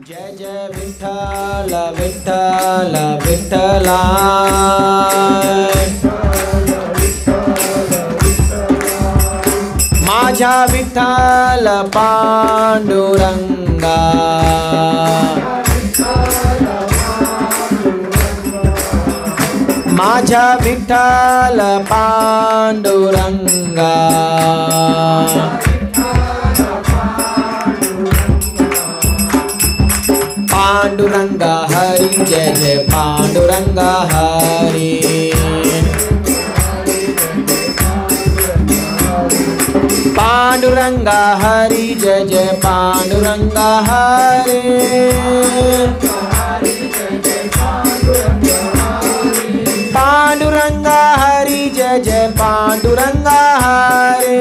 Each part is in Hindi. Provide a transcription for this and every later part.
जय जय विठ्ठल विठ्ठल विठ्ठला माझ्या विठ्ठल पांडुरंगा माझ्या विठ्ठल पांडुरंगा पांडुरंगा हरि जय जय पांडुरंगा हरि पांडुरंगा हरि जय जय पांडुरंगा हरि पांडुरंगा हरि जय जय पांडुरंगा हरि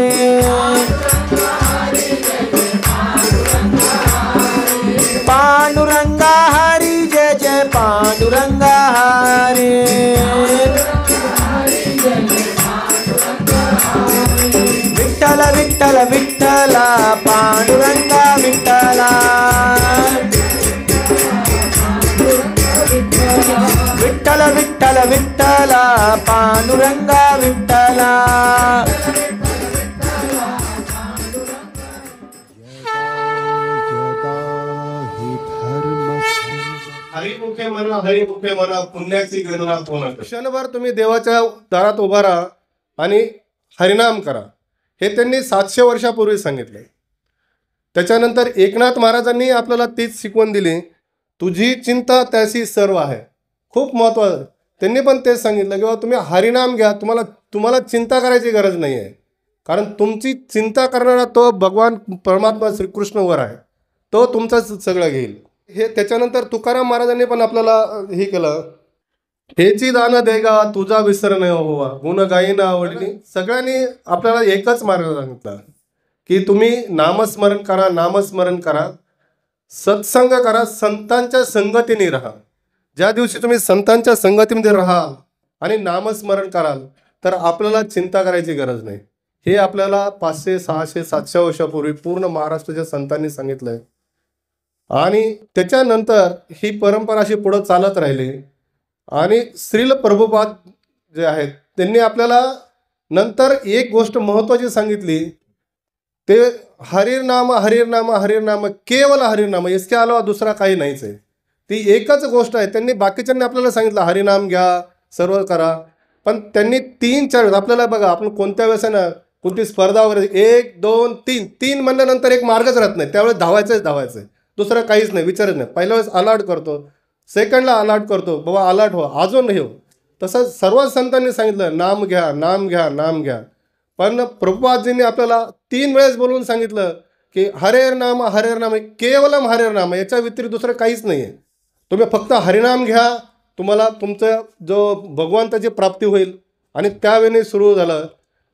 पांडुरंगा हरि जय जय पांडुरंगा हरि विठ्ठल विठ्ठल विठ्ठल पांडुरंगा विठ्ठला विठ्ठल विठ्ठल विठ्ठल पांडुरंगा विठ्ठला हरिमुखे म्हणा पुण्याची गणना कोण क्षणभर तुम्ही देवाच्या दारात उभा राहा आणि हरिनाम करा, हे त्यांनी 700 वर्षापूर्वी सांगितले. त्याच्यानंतर एकनाथ महाराजांनी आपल्याला तीच शिकवण दिली, तुझी चिंता त्याशी सर्व आहे. खूप महत्त्वाचं त्यांनी पण तेच सांगितलं की बाबा तुम्ही हरिनाम घ्या, तुम्हाला चिंता करायची गरज नाही आहे. कारण तुमची चिंता करणारा तो भगवान परमात्मा श्रीकृष्णवर आहे, तो तुमचं सगळं घेईल. हे त्याच्यानंतर तुकाराम महाराजांनी पण आपल्याला हे केलं, हेची दान देगा तुझा विसर न होवा गुण गायीना आवडली. सगळ्यांनी आपल्याला एकच मार्ग सांगितला की तुम्ही नामस्मरण करा, नामस्मरण करा, सत्संग करा, संतांच्या संगतीने राहा. ज्या दिवशी तुम्ही संतांच्या संगतीमध्ये राहाल आणि नामस्मरण कराल तर आपल्याला चिंता करायची गरज नाही. हे आपल्याला 500 600 700 वर्षापूर्वी पूर्ण महाराष्ट्राच्या संतांनी सांगितलंय. आणि त्याच्यानंतर ही परंपरा अशी पुढं चालत राहिली. आणि श्रील प्रभुपाद जे आहेत त्यांनी आपल्याला नंतर एक गोष्ट महत्त्वाची सांगितली, ते हरिनाम हरिनाम हरिनाम केवळ हरिनाम, इसके अलावा दुसरा काही नाहीच आहे. ती एकच गोष्ट आहे. त्यांनी बाकीच्यांनी आपल्याला सांगितलं हरिनाम घ्या, सर्व करा, पण त्यांनी 3-4 आपल्याला बघा, आपण कोणत्या वेळेस आहे ना कोणती स्पर्धा वगैरे 1 2 3 म्हणल्यानंतर एक मार्गच राहत नाही, त्यावेळेस धावायचं, दुसरं काहीच नाही, विचारच नाही. पहिल्या वेळेस अलर्ट करतो, सेकंडला अलर्ट करतो, बाबा अलर्ट हो, अजून हे हो. तसं सर्व संतांनी सांगितलं नाम घ्या, नाम घ्या, नाम घ्या. पण प्रभुपादजींनी आपल्याला 3 वेळेस बोलून सांगितलं की हरेर नाम केवलम हरेर नाम, याच्या व्यतिरिक्त दुसरं काहीच नाही आहे. तुम्ही फक्त हरिनाम घ्या, तुम्हाला तुमचं जो भगवंताची प्राप्ती होईल. आणि त्यावेळी सुरू झालं,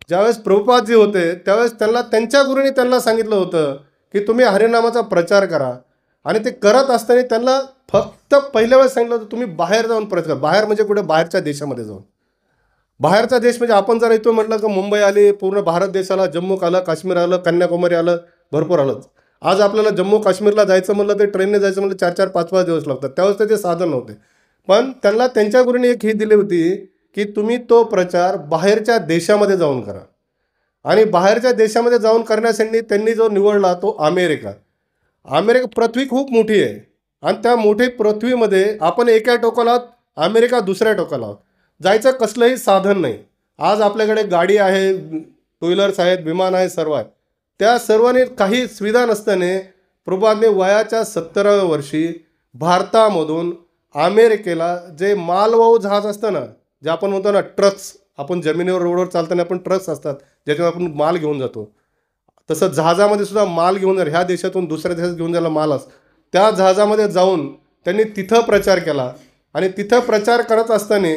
ज्यावेळेस प्रभुपादजी होते त्यावेळेस त्यांच्या गुरूंनी त्यांना सांगितलं होतं की तुम्ही हरिनामाचा प्रचार करा. आणि ते करत असताना त्यांना फक्त पहिल्या वेळेस सांगितलं होतं तुम्ही बाहेर जाऊन प्रचार करा. बाहेर म्हणजे कुठे, बाहेरच्या देशामध्ये जाऊन. बाहेरचा देश म्हणजे आपण जर इथं म्हटलं की मुंबई आली, पूर्ण भारत देश आला, जम्मू आलं, काश्मीर आलं, कन्याकुमारी आलं, भरपूर आलं. आज आपल्याला जम्मू काश्मीरला जायचं म्हणलं ते ट्रेनने जायचं म्हणलं 4-4 5-5 दिवस लागतात. त्यावेळेस त्याचे साधन नव्हते. पण त्यांच्या गुरूंनी एक ही दिली होती की तुम्ही तो प्रचार बाहेरच्या देशामध्ये जाऊन करा. आणि बाहेरच्या देशामध्ये जाऊन करण्यासाठी त्यांनी जो निवडला तो अमेरिका. पृथ्वी खूप मोठी आहे आणि त्या मोठी पृथ्वीमध्ये आपण एका टोकाला आहोत, अमेरिका दुसऱ्या टोकाला आहोत. जायचं कसलंही साधन नाही. आज आपल्याकडे गाडी आहे, 2 व्हीलर्स आहेत, विमान आहे, सर्व आहे. त्या सर्वांनी काही सुविधा नसताना प्रभुपादने वयाच्या 70व्या वर्षी भारतामधून अमेरिकेला जे मालवाहू जहाज असतं ना, जे आपण म्हणतो ना ट्रक्स, आपण जमिनीवर रोडवर चालताना आपण ट्रक्स असतात ज्याच्यावर आपण माल घेऊन जातो, तसं जहाजामध्ये सुद्धा माल घेऊन ह्या देशातून दुसऱ्या देशात घेऊन जायला माल असतो. त्या जहाजामध्ये जाऊन त्यांनी तिथं प्रचार केला. आणि तिथं प्रचार करत असताना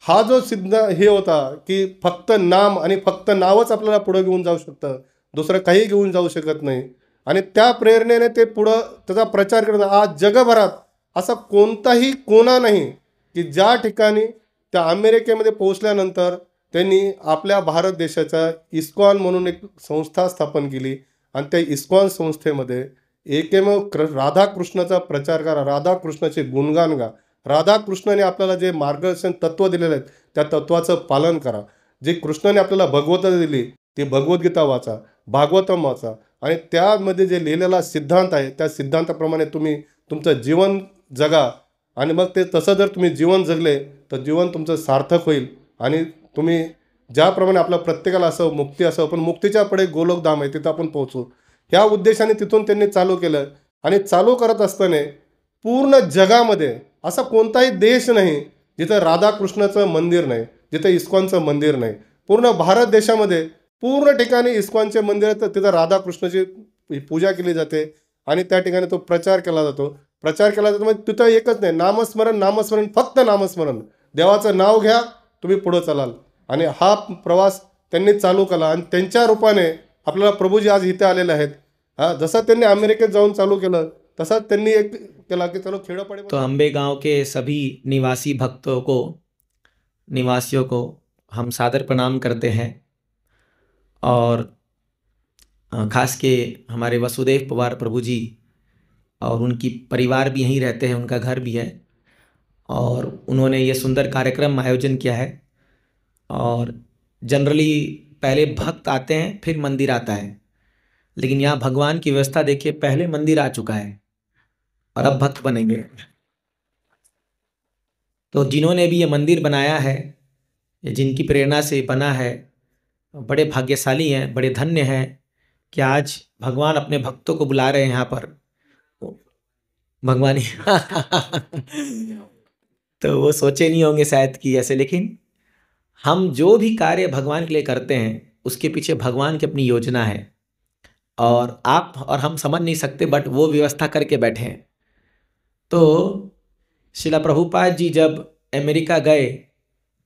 हा जो सिद्ध हे होता की फक्त नाम आणि फक्त नावच आपल्याला पुढं घेऊन जाऊ शकतं, दुसरं काही घेऊन जाऊ शकत नाही. आणि त्या प्रेरणेने ते पुढं त्याचा प्रचार करतात. आज जगभरात असा कोणताही कोना नाही की ज्या ठिकाणी त्या अमेरिकेमध्ये पोहोचल्यानंतर त्यांनी आपल्या भारत देशाच्या इस्कॉन म्हणून एक संस्था स्थापन केली. आणि त्या इस्कॉन संस्थेमध्ये एकमेव राधा कृष्णाचा प्रचार करा, राधा कृष्णाचे गुणगान गा. राधा कृष्णाने आपल्याला जे मार्गदर्शन तत्व दिलेले आहेत त्या तत्वाचं पालन करा. जे कृष्णाने आपल्याला भगवद्गीता दिली ती भगवद्गीता वाचा, भागवतम वाचा आणि त्यामध्ये जे लिहिलेला सिद्धांत आहे त्या सिद्धांताप्रमाणे तुम्ही तुमचं जीवन जगा. आणि मग ते तसं जर तुम्ही जीवन जगले तर जीवन तुमचं सार्थक होईल. आणि तुम्ही ज्याप्रमाणे आपल्या प्रत्येकाला असं मुक्ती असं पण मुक्तीच्या पुढे गोलोकधाम आहे तिथं आपण पोहोचू ह्या उद्देशाने तिथून त्यांनी चालू केलं. आणि चालू करत असताना पूर्ण जगामध्ये असा कोणताही देश नाही जिथं राधाकृष्णाचं मंदिर नाही, जिथं इस्कॉनचं मंदिर नाही. पूर्ण भारत देशामध्ये पूर्ण ठिकाणी इस्कॉनचे मंदिर आहे, तर तिथं राधाकृष्णाची पूजा केली जाते आणि त्या ठिकाणी तो प्रचार केला जातो. प्रचार केला जातो म्हणजे तिथं एकच नाही, नामस्मरण नामस्मरण फक्त नामस्मरण. देवाचं नाव घ्या, तुम्ही पुढं चालाल. आणि हा प्रवास त्यांनी चालू केला आणि त्यांच्या रूपाने आपल्याला प्रभूजी आज इथे आलेले आहेत. जसं त्यांनी अमेरिकेत जाऊन चालू केलं तसंच त्यांनी एक केला की चलो खेड़ोपाड़ी. तो अम्बे गांव के सभी निवासियों को हम सादर प्रणाम करते हैं. और खास के हमारे वसुदेव पवार प्रभु जी और उनकी परिवार भी यहीं रहते हैं, उनका घर भी है और उन्होंने ये सुंदर कार्यक्रम आयोजन किया है. और जनरली पहले भक्त आते हैं फिर मंदिर आता है, लेकिन यहाँ भगवान की व्यवस्था देखिए, पहले मंदिर आ चुका है और अब भक्त बनेंगे. तो जिन्होंने भी ये मंदिर बनाया है, जिनकी प्रेरणा से बना है, बड़े भाग्यशाली हैं, बड़े धन्य हैं कि आज भगवान अपने भक्तों को बुला रहे हैं यहाँ पर. भगवान तो वो सोचे नहीं होंगे शायद कि ऐसे, लेकिन हम जो भी कार्य भगवान के लिए करते हैं उसके पीछे भगवान की अपनी योजना है और आप और हम समझ नहीं सकते, बट वो व्यवस्था करके बैठे हैं. तो शिला प्रभुपाद जी जब अमेरिका गए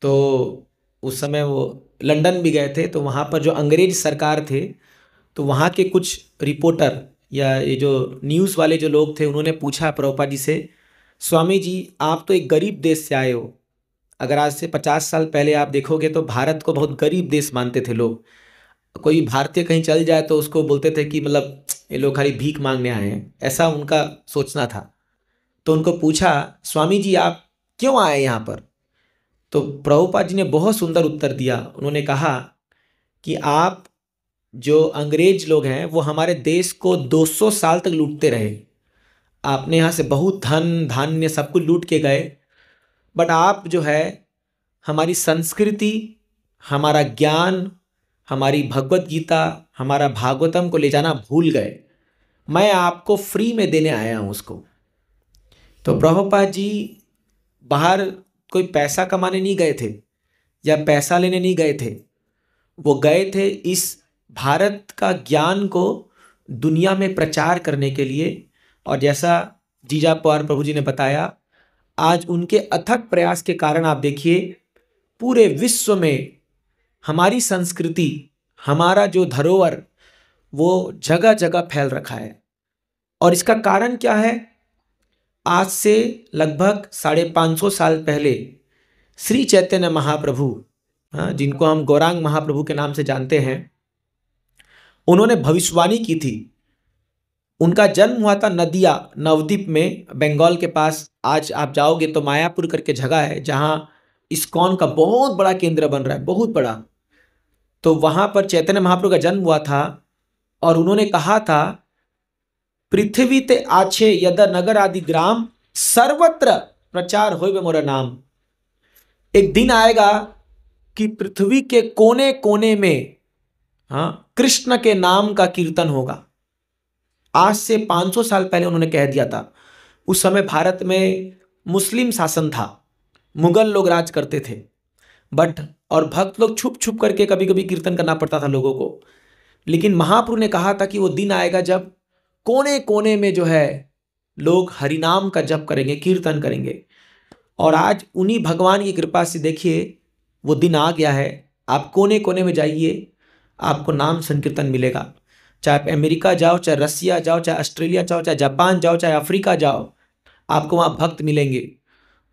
तो उस समय वो लंदन भी गए थे, तो वहाँ पर जो अंग्रेज सरकार थे तो वहाँ के कुछ रिपोर्टर या ये जो न्यूज़ वाले जो लोग थे उन्होंने पूछा प्रभुपाद जी से, स्वामी जी आप तो एक गरीब देश से आए हो. अगर आज से 50 साल पहले आप देखोगे तो भारत को बहुत गरीब देश मानते थे लोग. कोई भारतीय कहीं चल जाए तो उसको बोलते थे कि मतलब ये लोग खाली भीख मांगने आए हैं, ऐसा उनका सोचना था. तो उनको पूछा, स्वामी जी आप क्यों आए यहाँ पर? तो प्रभुपाद जी ने बहुत सुंदर उत्तर दिया. उन्होंने कहा कि आप जो अंग्रेज लोग हैं वो हमारे देश को 200 साल तक लूटते रहे. आपने यहाँ से बहुत धन धान्य सब कुछ लूट के गए, बट आप जो है हमारी संस्कृति, हमारा ज्ञान, हमारी भगवत गीता, हमारा भागवतम को ले जाना भूल गए. मैं आपको फ्री में देने आया हूँ उसको. तो प्रभुपाद जी बाहर कोई पैसा कमाने नहीं गए थे या पैसा लेने नहीं गए थे, वो गए थे इस भारत का ज्ञान को दुनिया में प्रचार करने के लिए. और जैसा जीजा पवार प्रभु जी ने बताया, आज उनके अथक प्रयास के कारण आप देखिए पूरे विश्व में हमारी संस्कृति, हमारा जो धरोहर वो जगह जगह फैल रखा है. और इसका कारण क्या है? आज से लगभग 550 साल पहले श्री चैतन्य महाप्रभु, जिनको हम गौरांग महाप्रभु के नाम से जानते हैं, उन्होंने भविष्यवाणी की थी. उनका जन्म हुआ था नदिया नवद्वीप में, बंगाल के पास. आज आप जाओगे तो मायापुर करके जगह है जहाँ इस्कॉन का बहुत बड़ा केंद्र बन रहा है, बहुत बड़ा. तो वहाँ पर चैतन्य महाप्रभु का जन्म हुआ था और उन्होंने कहा था, पृथ्वी ते आछे यदा नगर आदि ग्राम सर्वत्र प्रचार होय मोरा नाम. एक दिन आएगा कि पृथ्वी के कोने कोने में कृष्ण के नाम का कीर्तन होगा. आज से 500 साल पहले उन्होंने कह दिया था. उस समय भारत में मुस्लिम शासन था, मुगल लोग राज करते थे, बट और भक्त लोग छुप छुप करके कभी कभी कीर्तन करना पड़ता था लोगों को. लेकिन महाप्रभु ने कहा था कि वो दिन आएगा जब कोने कोने में जो है लोग हरिनाम का जप करेंगे, कीर्तन करेंगे. और आज उन्हीं भगवान की कृपा से देखिए वो दिन आ गया है. आप कोने कोने में जाइए, आपको नाम संकीर्तन मिलेगा. चाहे आप अमेरिका जाओ, चाहे रसिया जाओ, चाहे ऑस्ट्रेलिया जाओ, चाहे जापान जाओ, चाहे अफ्रीका जाओ, आपको वहाँ भक्त मिलेंगे.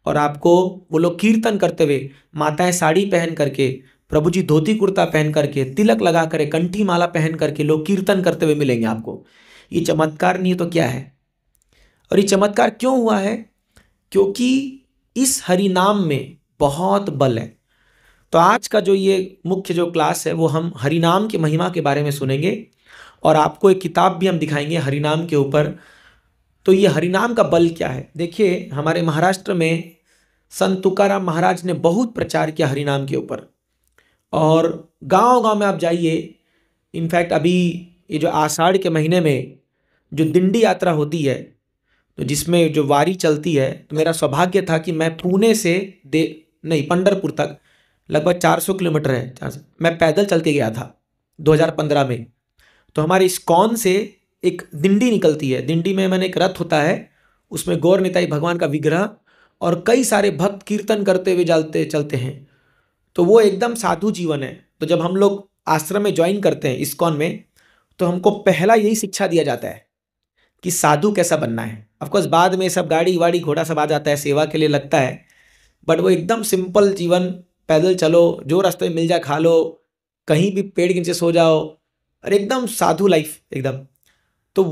और आपको वो लोग कीर्तन करते हुए, माताएं साड़ी पहन करके, प्रभु जी धोती कुर्ता पहन करके, तिलक लगा कर, कंठी माला पहन करके लोग कीर्तन करते हुए मिलेंगे आपको. ये चमत्कार नहीं है तो क्या है? और ये चमत्कार क्यों हुआ है? क्योंकि इस हरि नाम में बहुत बल है। तो आज का जो ये मुख्य जो क्लास है वो हम हरि नाम की महिमा के बारे में सुनेंगे और आपको एक किताब भी हम दिखाएंगे हरि नाम के ऊपर। तो ये हरि नाम का बल क्या है? देखिए, हमारे महाराष्ट्र में संत तुकाराम महाराज ने बहुत प्रचार किया हरि नाम के ऊपर, और गांव गांव में आप जाइए। इनफैक्ट अभी ये जो आषाढ़ के महीने में जो दिंडी यात्रा होती है, तो जिसमें जो वारी चलती है, तो मेरा सौभाग्य था कि मैं पुणे से पंढरपुर तक लगभग 400 किलोमीटर है, 400 मैं पैदल चल के गया था 2015 में। तो हमारे इस्कॉन से एक दिंडी निकलती है, दिंडी में मैंने एक रथ होता है, उसमें गौर निताई भगवान का विग्रह और कई सारे भक्त कीर्तन करते हुए चलते हैं। तो वो एकदम साधु जीवन है। तो जब हम लोग आश्रम में ज्वाइन करते हैं इस्कॉन में, तो हमको पहला यही शिक्षा दिया जाता है कि साधु कैसा बनना है। ऑफकोर्स बाद में सब गाड़ी वाड़ी घोड़ा सब आ जाता है, सेवा के लिए लगता है, बट वो एकदम सिंपल जीवन, पैदल चलो, जो रास्ते में मिल जाए खा लो, कहीं भी पेड़ के नीचे सो जाओ, और एकदम साधु लाइफ एकदम। तो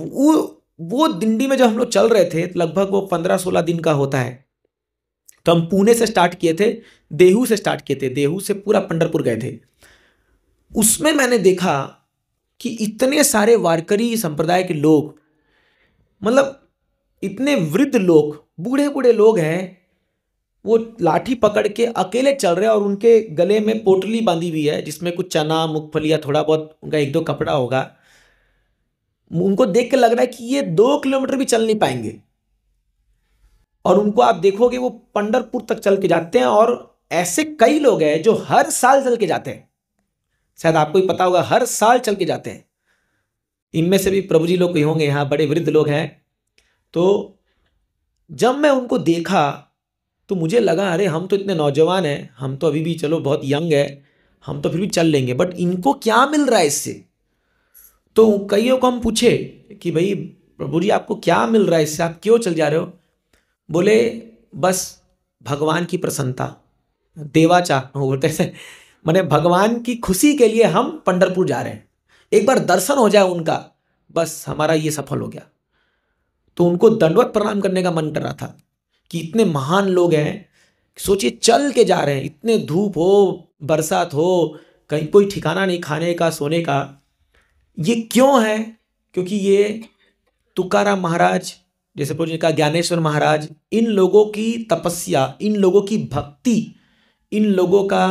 वो दिंडी में जब हम लोग चल रहे थे, तो लगभग वो 15-16 दिन का होता है। तो हम पुणे से स्टार्ट किए थे, देहू से स्टार्ट किए थे, देहू से पूरा पंढरपुर गए थे। उसमें मैंने देखा कि इतने सारे वारकरी संप्रदाय के लोग, मतलब इतने वृद्ध लोग, बूढ़े बूढ़े लोग हैं, वो लाठी पकड़ के अकेले चल रहे हैं और उनके गले में पोटली बांधी हुई है जिसमें कुछ चना, मूंगफली या थोड़ा बहुत उनका 1-2 कपड़ा होगा। उनको देख के लग रहा है कि ये 2 किलोमीटर भी चल नहीं पाएंगे, और उनको आप देखोगे वो पंढरपुर तक चल के जाते हैं। और ऐसे कई लोग हैं जो हर साल चल के जाते हैं, शायद आपको ही पता होगा, हर साल चल के जाते हैं। इनमें से भी प्रभु जी लोग कोई होंगे, यहाँ बड़े वृद्ध लोग हैं। तो जब मैं उनको देखा तो मुझे लगा, अरे हम तो इतने नौजवान हैं, हम तो अभी भी चलो बहुत यंग है, हम तो फिर भी चल लेंगे, बट इनको क्या मिल रहा है इससे? तो कईयों को हम पूछे कि भाई प्रभु जी आपको क्या मिल रहा है इससे, आप क्यों चल जा रहे हो? बोले बस भगवान की प्रसन्नता, देवाचा बोलते हैं, मैंने भगवान की खुशी के लिए हम पंढरपुर जा रहे हैं, एक बार दर्शन हो जाए उनका, बस हमारा ये सफल हो गया। तो उनको दंडवत प्रणाम करने का मन कर रहा था कि इतने महान लोग हैं, सोचिए चल के जा रहे हैं, इतने धूप हो, बरसात हो, कहीं कोई ठिकाना नहीं खाने का, सोने का। ये क्यों है? क्योंकि ये तुकाराम महाराज, जैसे पूज्य का ज्ञानेश्वर महाराज, इन लोगों की तपस्या, इन लोगों की भक्ति, इन लोगों का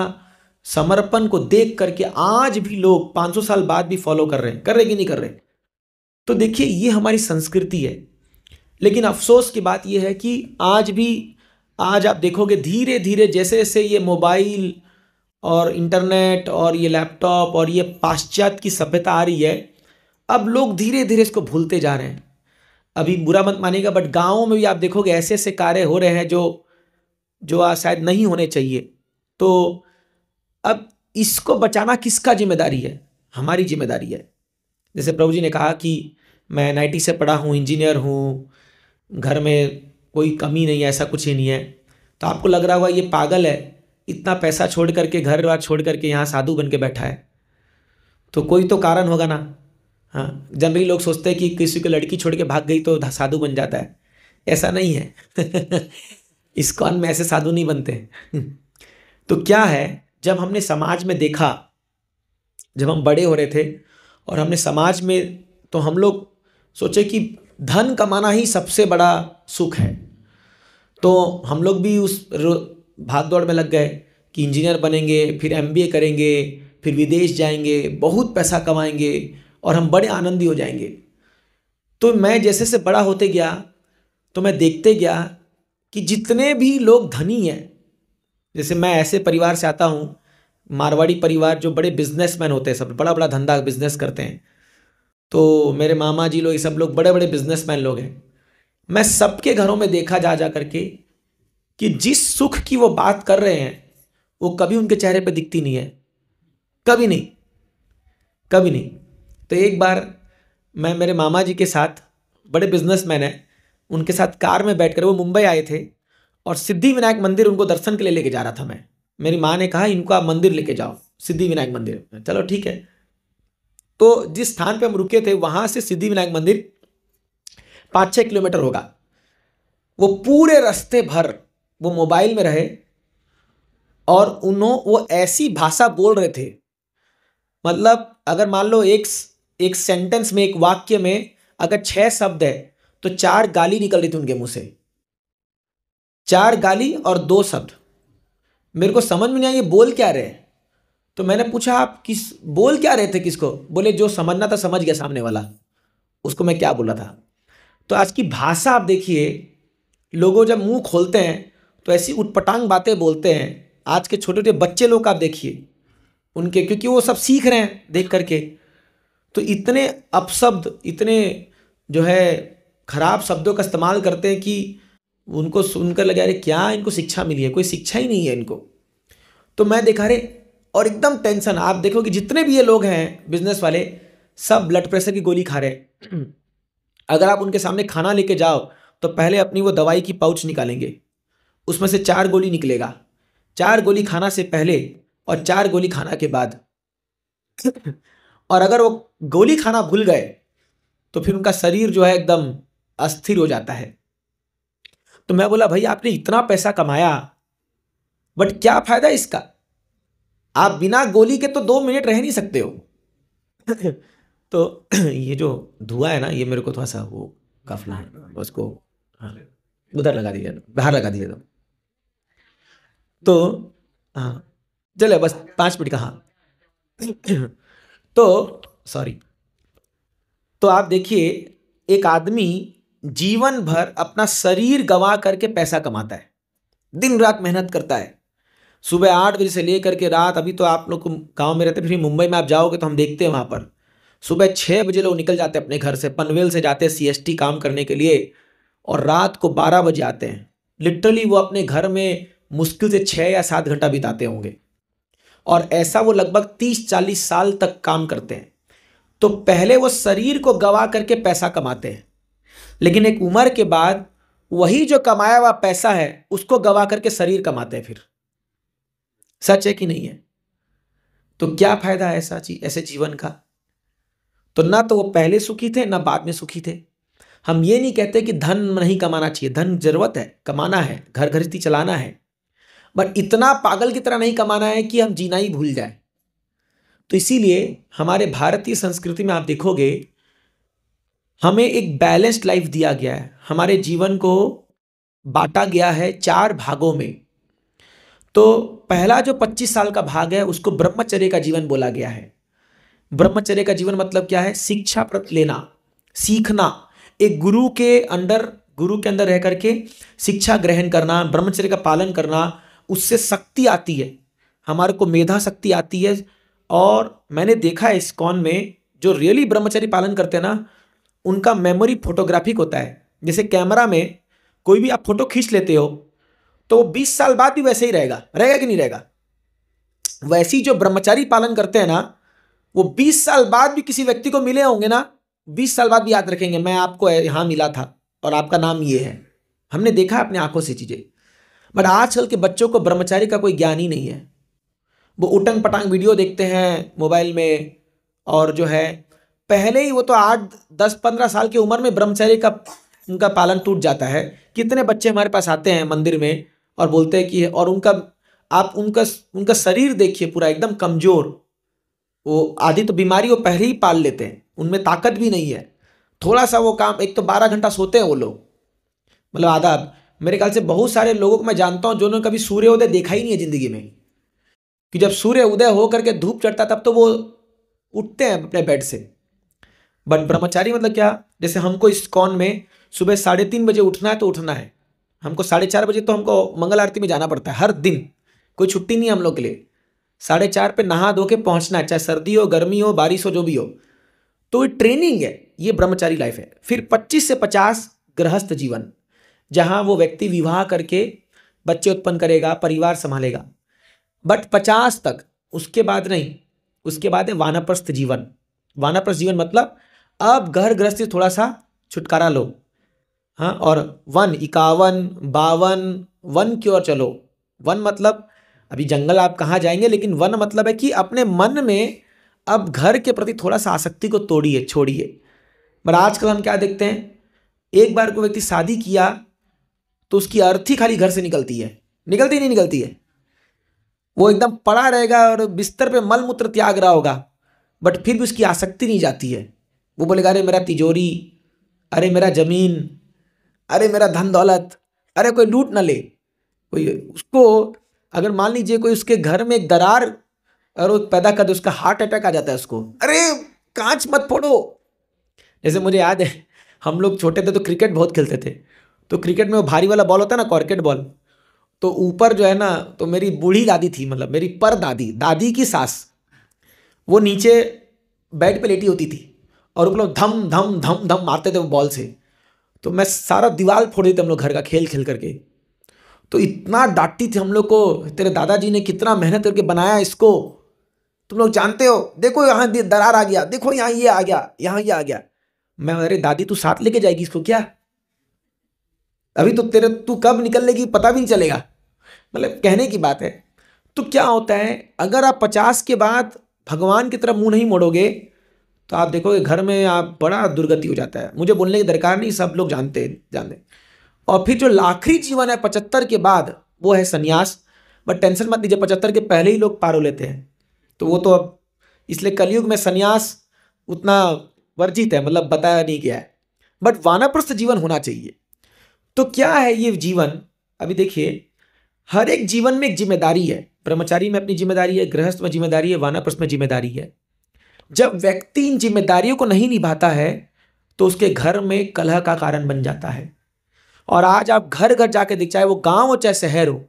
समर्पण को देख करके आज भी लोग 500 साल बाद भी फॉलो कर रहे हैं। कर रहे कि नहीं कर रहे? तो देखिए, ये हमारी संस्कृति है। लेकिन अफसोस की बात यह है कि आज आप देखोगे धीरे धीरे जैसे जैसे ये मोबाइल और इंटरनेट और ये लैपटॉप और ये पाश्चात्य की सभ्यता आ रही है, अब लोग धीरे धीरे इसको भूलते जा रहे हैं। अभी बुरा मत मानिएगा, बट गाँवों में भी आप देखोगे ऐसे ऐसे कार्य हो रहे हैं जो आज शायद नहीं होने चाहिए। तो अब इसको बचाना किसका जिम्मेदारी है? हमारी जिम्मेदारी है। जैसे प्रभु जी ने कहा कि मैं NIT से पढ़ा हूँ, इंजीनियर हूँ, घर में कोई कमी नहीं है, ऐसा कुछ ही नहीं है। तो आपको लग रहा होगा ये पागल है, इतना पैसा छोड़ करके, घर बार छोड़ करके यहाँ साधु बन के बैठा है। तो कोई तो कारण होगा ना। हाँ, जनरली लोग सोचते हैं कि किसी को लड़की छोड़ के भाग गई तो साधु बन जाता है। ऐसा नहीं है। इस्कॉन में ऐसे साधु नहीं बनते। तो क्या है, जब हमने समाज में देखा, जब हम बड़े हो रहे थे और हमने समाज में, तो हम लोग सोचे कि धन कमाना ही सबसे बड़ा सुख है। तो हम लोग भी उस भाग दौड़ में लग गए कि इंजीनियर बनेंगे, फिर MBA करेंगे, फिर विदेश जाएंगे, बहुत पैसा कमाएंगे और हम बड़े आनंदी हो जाएंगे। तो मैं जैसे से बड़ा होते गया तो मैं देखते गया कि जितने भी लोग धनी हैं, जैसे मैं ऐसे परिवार से आता हूँ, मारवाड़ी परिवार, जो बड़े बिजनेसमैन होते हैं, सब बड़ा बड़ा धंधा बिजनेस करते हैं। तो मेरे मामा जी लोग, ये सब लोग बड़े बड़े बिजनेसमैन लोग हैं। मैं सबके घरों में देखा जा करके कि जिस सुख की वो बात कर रहे हैं वो कभी उनके चेहरे पे दिखती नहीं है, कभी नहीं, कभी नहीं। तो एक बार मैं मेरे मामा जी के साथ, बड़े बिजनेसमैन हैं, उनके साथ कार में बैठकर, वो मुंबई आए थे और सिद्धि विनायक मंदिर उनको दर्शन के लिए लेके जा रहा था मैं। मेरी माँ ने कहा इनको आप मंदिर लेके जाओ, सिद्धि विनायक मंदिर। चलो ठीक है। तो जिस स्थान पे हम रुके थे वहाँ से सिद्धि विनायक मंदिर 5-6 किलोमीटर होगा, वो पूरे रास्ते भर वो मोबाइल में रहे और वो ऐसी भाषा बोल रहे थे, मतलब अगर मान लो एक सेंटेंस में, एक वाक्य में अगर 6 शब्द है तो 4 गाली निकल रही थी उनके मुंह से, 4 गाली और 2 शब्द। मेरे को समझ में नहीं आया ये बोल क्या रहे। तो मैंने पूछा आप बोल क्या रहे थे किसको? बोले जो समझना था समझ गया सामने वाला, उसको मैं क्या बोला था। तो आज की भाषा आप देखिए, लोगों जब मुंह खोलते हैं तो ऐसी उटपटांग बातें बोलते हैं। आज के छोटे छोटे बच्चे लोग आप देखिए उनके, क्योंकि वो सब सीख रहे हैं देख करके, तो इतने अपशब्द, इतने जो है खराब शब्दों का इस्तेमाल करते हैं कि उनको सुनकर लगे अरे क्या इनको शिक्षा मिली है, कोई शिक्षा ही नहीं है इनको। तो मैं देखा रे, और एकदम टेंशन। आप देखो कि जितने भी ये लोग हैं बिजनेस वाले, सब ब्लड प्रेशर की गोली खा रहे। अगर आप उनके सामने खाना लेके जाओ तो पहले अपनी वो दवाई की पाउच निकालेंगे, उसमें से 4 गोली निकलेगा, 4 गोली खाना से पहले और 4 गोली खाना के बाद। और अगर वो गोली खाना भूल गए तो फिर उनका शरीर जो है एकदम अस्थिर हो जाता है। तो मैं बोला भाई आपने इतना पैसा कमाया बट क्या फायदा इसका? आप बिना गोली के तो 2 मिनट रह नहीं सकते हो। तो ये जो धुआं है ना, ये मेरे को थोड़ा सा वो काफला है, उसको हाँ उधर लगा दीजिए, बाहर लगा दीजिए। तो हाँ चले बस 5 मिनट का। हाँ तो सॉरी। तो आप देखिए एक आदमी जीवन भर अपना शरीर गंवा करके पैसा कमाता है, दिन रात मेहनत करता है, सुबह 8 बजे से लेकर के रात, अभी तो आप लोग गांव में रहते, फिर मुंबई में आप जाओगे तो हम देखते हैं वहाँ पर सुबह 6 बजे लोग निकल जाते हैं अपने घर से, पनवेल से जाते हैं CST काम करने के लिए, और रात को 12 बजे आते हैं। लिटरली वो अपने घर में मुश्किल से 6 या 7 घंटा बिताते होंगे, और ऐसा वो लगभग 30-40 साल तक काम करते हैं। तो पहले वो शरीर को गंवा करके पैसा कमाते हैं, लेकिन एक उम्र के बाद वही जो कमाया हुआ पैसा है उसको गंवा करके शरीर कमाते हैं फिर। सच है कि नहीं है? तो क्या फायदा है ऐसे जीवन का? तो ना तो वो पहले सुखी थे ना बाद में सुखी थे। हम ये नहीं कहते कि धन नहीं कमाना चाहिए, धन जरूरत है, कमाना है, घर गृहस्थी चलाना है, बट इतना पागल की तरह नहीं कमाना है कि हम जीना ही भूल जाए। तो इसीलिए हमारे भारतीय संस्कृति में आप देखोगे हमें एक बैलेंस्ड लाइफ दिया गया है। हमारे जीवन को बांटा गया है 4 भागों में। तो पहला जो 25 साल का भाग है उसको ब्रह्मचर्य का जीवन बोला गया है। ब्रह्मचर्य का जीवन मतलब क्या है? शिक्षा प्राप्त लेना, सीखना, एक गुरु के अंदर रह करके शिक्षा ग्रहण करना, ब्रह्मचर्य का पालन करना। उससे शक्ति आती है, हमारे को मेधा शक्ति आती है। और मैंने देखा है इस्कॉन में जो रियली ब्रह्मचर्य पालन करते हैं ना, उनका मेमोरी फोटोग्राफिक होता है। जैसे कैमरा में कोई भी आप फोटो खींच लेते हो तो वो 20 साल बाद भी वैसे ही रहेगा कि नहीं रहेगा? वैसी जो ब्रह्मचारी पालन करते हैं ना, वो 20 साल बाद भी किसी व्यक्ति को मिले होंगे ना, 20 साल बाद भी याद रखेंगे, मैं आपको यहाँ मिला था और आपका नाम ये है। हमने देखा है अपनी आंखों से चीजें। बट आजकल के बच्चों को ब्रह्मचारी का कोई ज्ञान ही नहीं है। वो उटंग पटांग वीडियो देखते हैं मोबाइल में, और जो है पहले ही वो तो 8, 10, 15 साल की उम्र में ब्रह्मचर्य का उनका पालन टूट जाता है। कितने बच्चे हमारे पास आते हैं मंदिर में और बोलते हैं कि, और उनका शरीर देखिए पूरा एकदम कमजोर। वो आधी तो बीमारी वो पहले ही पाल लेते हैं, उनमें ताकत भी नहीं है। थोड़ा सा वो काम, एक तो 12 घंटा सोते हैं वो लोग, मतलब आधा। मेरे ख्याल से बहुत सारे लोगों को मैं जानता हूं जिन्होंने कभी सूर्योदय देखा ही नहीं है जिंदगी में, कि जब सूर्य उदय हो करके धूप चढ़ता तब तो वो उठते हैं अपने बेड से। बट ब्रह्मचारी मतलब क्या? जैसे हमको इस्कॉन में सुबह 3:30 बजे उठना है तो उठना है, हमको 4:30 बजे तो हमको मंगल आरती में जाना पड़ता है हर दिन, कोई छुट्टी नहीं है हम लोग के लिए। 4:30 पे नहा धो के पहुंचना है, चाहे सर्दी हो, गर्मी हो, बारिश हो, जो भी हो। तो ये ट्रेनिंग है, ये ब्रह्मचारी लाइफ है। फिर 25 से 50 गृहस्थ जीवन, जहां वो व्यक्ति विवाह करके बच्चे उत्पन्न करेगा, परिवार संभालेगा। बट 50 तक, उसके बाद नहीं। उसके बाद है वानप्रस्थ जीवन। वानप्रस्थ जीवन मतलब अब घर गृहस्थी थोड़ा सा छुटकारा लो, हाँ। और 51, 52 वन की ओर चलो। वन मतलब अभी जंगल आप कहाँ जाएंगे, लेकिन वन मतलब है कि अपने मन में अब घर के प्रति थोड़ा सा आसक्ति को तोड़िए, छोड़िए। पर आजकल हम क्या देखते हैं, एक बार कोई व्यक्ति शादी किया तो उसकी अर्थी खाली घर से निकलती है, निकलती नहीं निकलती है, वो एकदम पड़ा रहेगा और बिस्तर पे मल मूत्र त्याग रहा होगा, बट फिर भी उसकी आसक्ति नहीं जाती है। वो बोलेगा अरे मेरा तिजोरी, अरे मेरा जमीन, अरे मेरा धन दौलत, अरे कोई लूट ना ले। कोई उसको अगर मान लीजिए कोई उसके घर में एक दरार और वो पैदा कर दे, उसका हार्ट अटैक आ जाता है उसको, अरे कांच मत फोड़ो। जैसे मुझे याद है हम लोग छोटे थे तो क्रिकेट बहुत खेलते थे, तो क्रिकेट में वो भारी वाला बॉल होता है ना, कॉर्केट बॉल, तो ऊपर जो है ना, तो मेरी बूढ़ी दादी थी, मतलब मेरी पर दादी, दादी की सास, वो नीचे बेड पे लेटी होती थी और वो लोग धम धम धम धम मारते थे वो बॉल से, तो मैं सारा दीवार फोड़ देते हम लोग घर का खेल खेल करके। तो इतना डांटती थी हम लोग को, तेरे दादाजी ने कितना मेहनत करके बनाया इसको, तुम लोग जानते हो, देखो यहाँ दरार आ गया, देखो यहाँ ये आ गया, यहाँ ये आ गया। मैं, अरे दादी तू साथ लेके जाएगी इसको क्या, अभी तो तू कब निकल लेगी पता भी नहीं चलेगा। मतलब कहने की बात है। तो क्या होता है, अगर आप 50 के बाद भगवान की तरफ मुंह नहीं मोड़ोगे तो आप देखोगे घर में आप बड़ा दुर्गति हो जाता है। मुझे बोलने की दरकार नहीं, सब लोग जानते। और फिर जो आखिरी जीवन है 75 के बाद, वो है संन्यास। बट टेंशन मत लीजिए, 75 के पहले ही लोग पार हो लेते हैं, तो वो तो अब इसलिए कलयुग में संन्यास उतना वर्जित है, मतलब बताया नहीं गया है। बट वानप्रस्थ जीवन होना चाहिए। तो क्या है ये जीवन, अभी देखिए हर एक जीवन में एक जिम्मेदारी है। ब्रह्मचारी में अपनी जिम्मेदारी है, गृहस्थ में जिम्मेदारी है, वानप्रस्थ में जिम्मेदारी है। जब व्यक्ति इन जिम्मेदारियों को नहीं निभाता है तो उसके घर में कलह का कारण बन जाता है। और आज आप घर घर जाके देख, चाहे वो गांव हो चाहे शहर हो,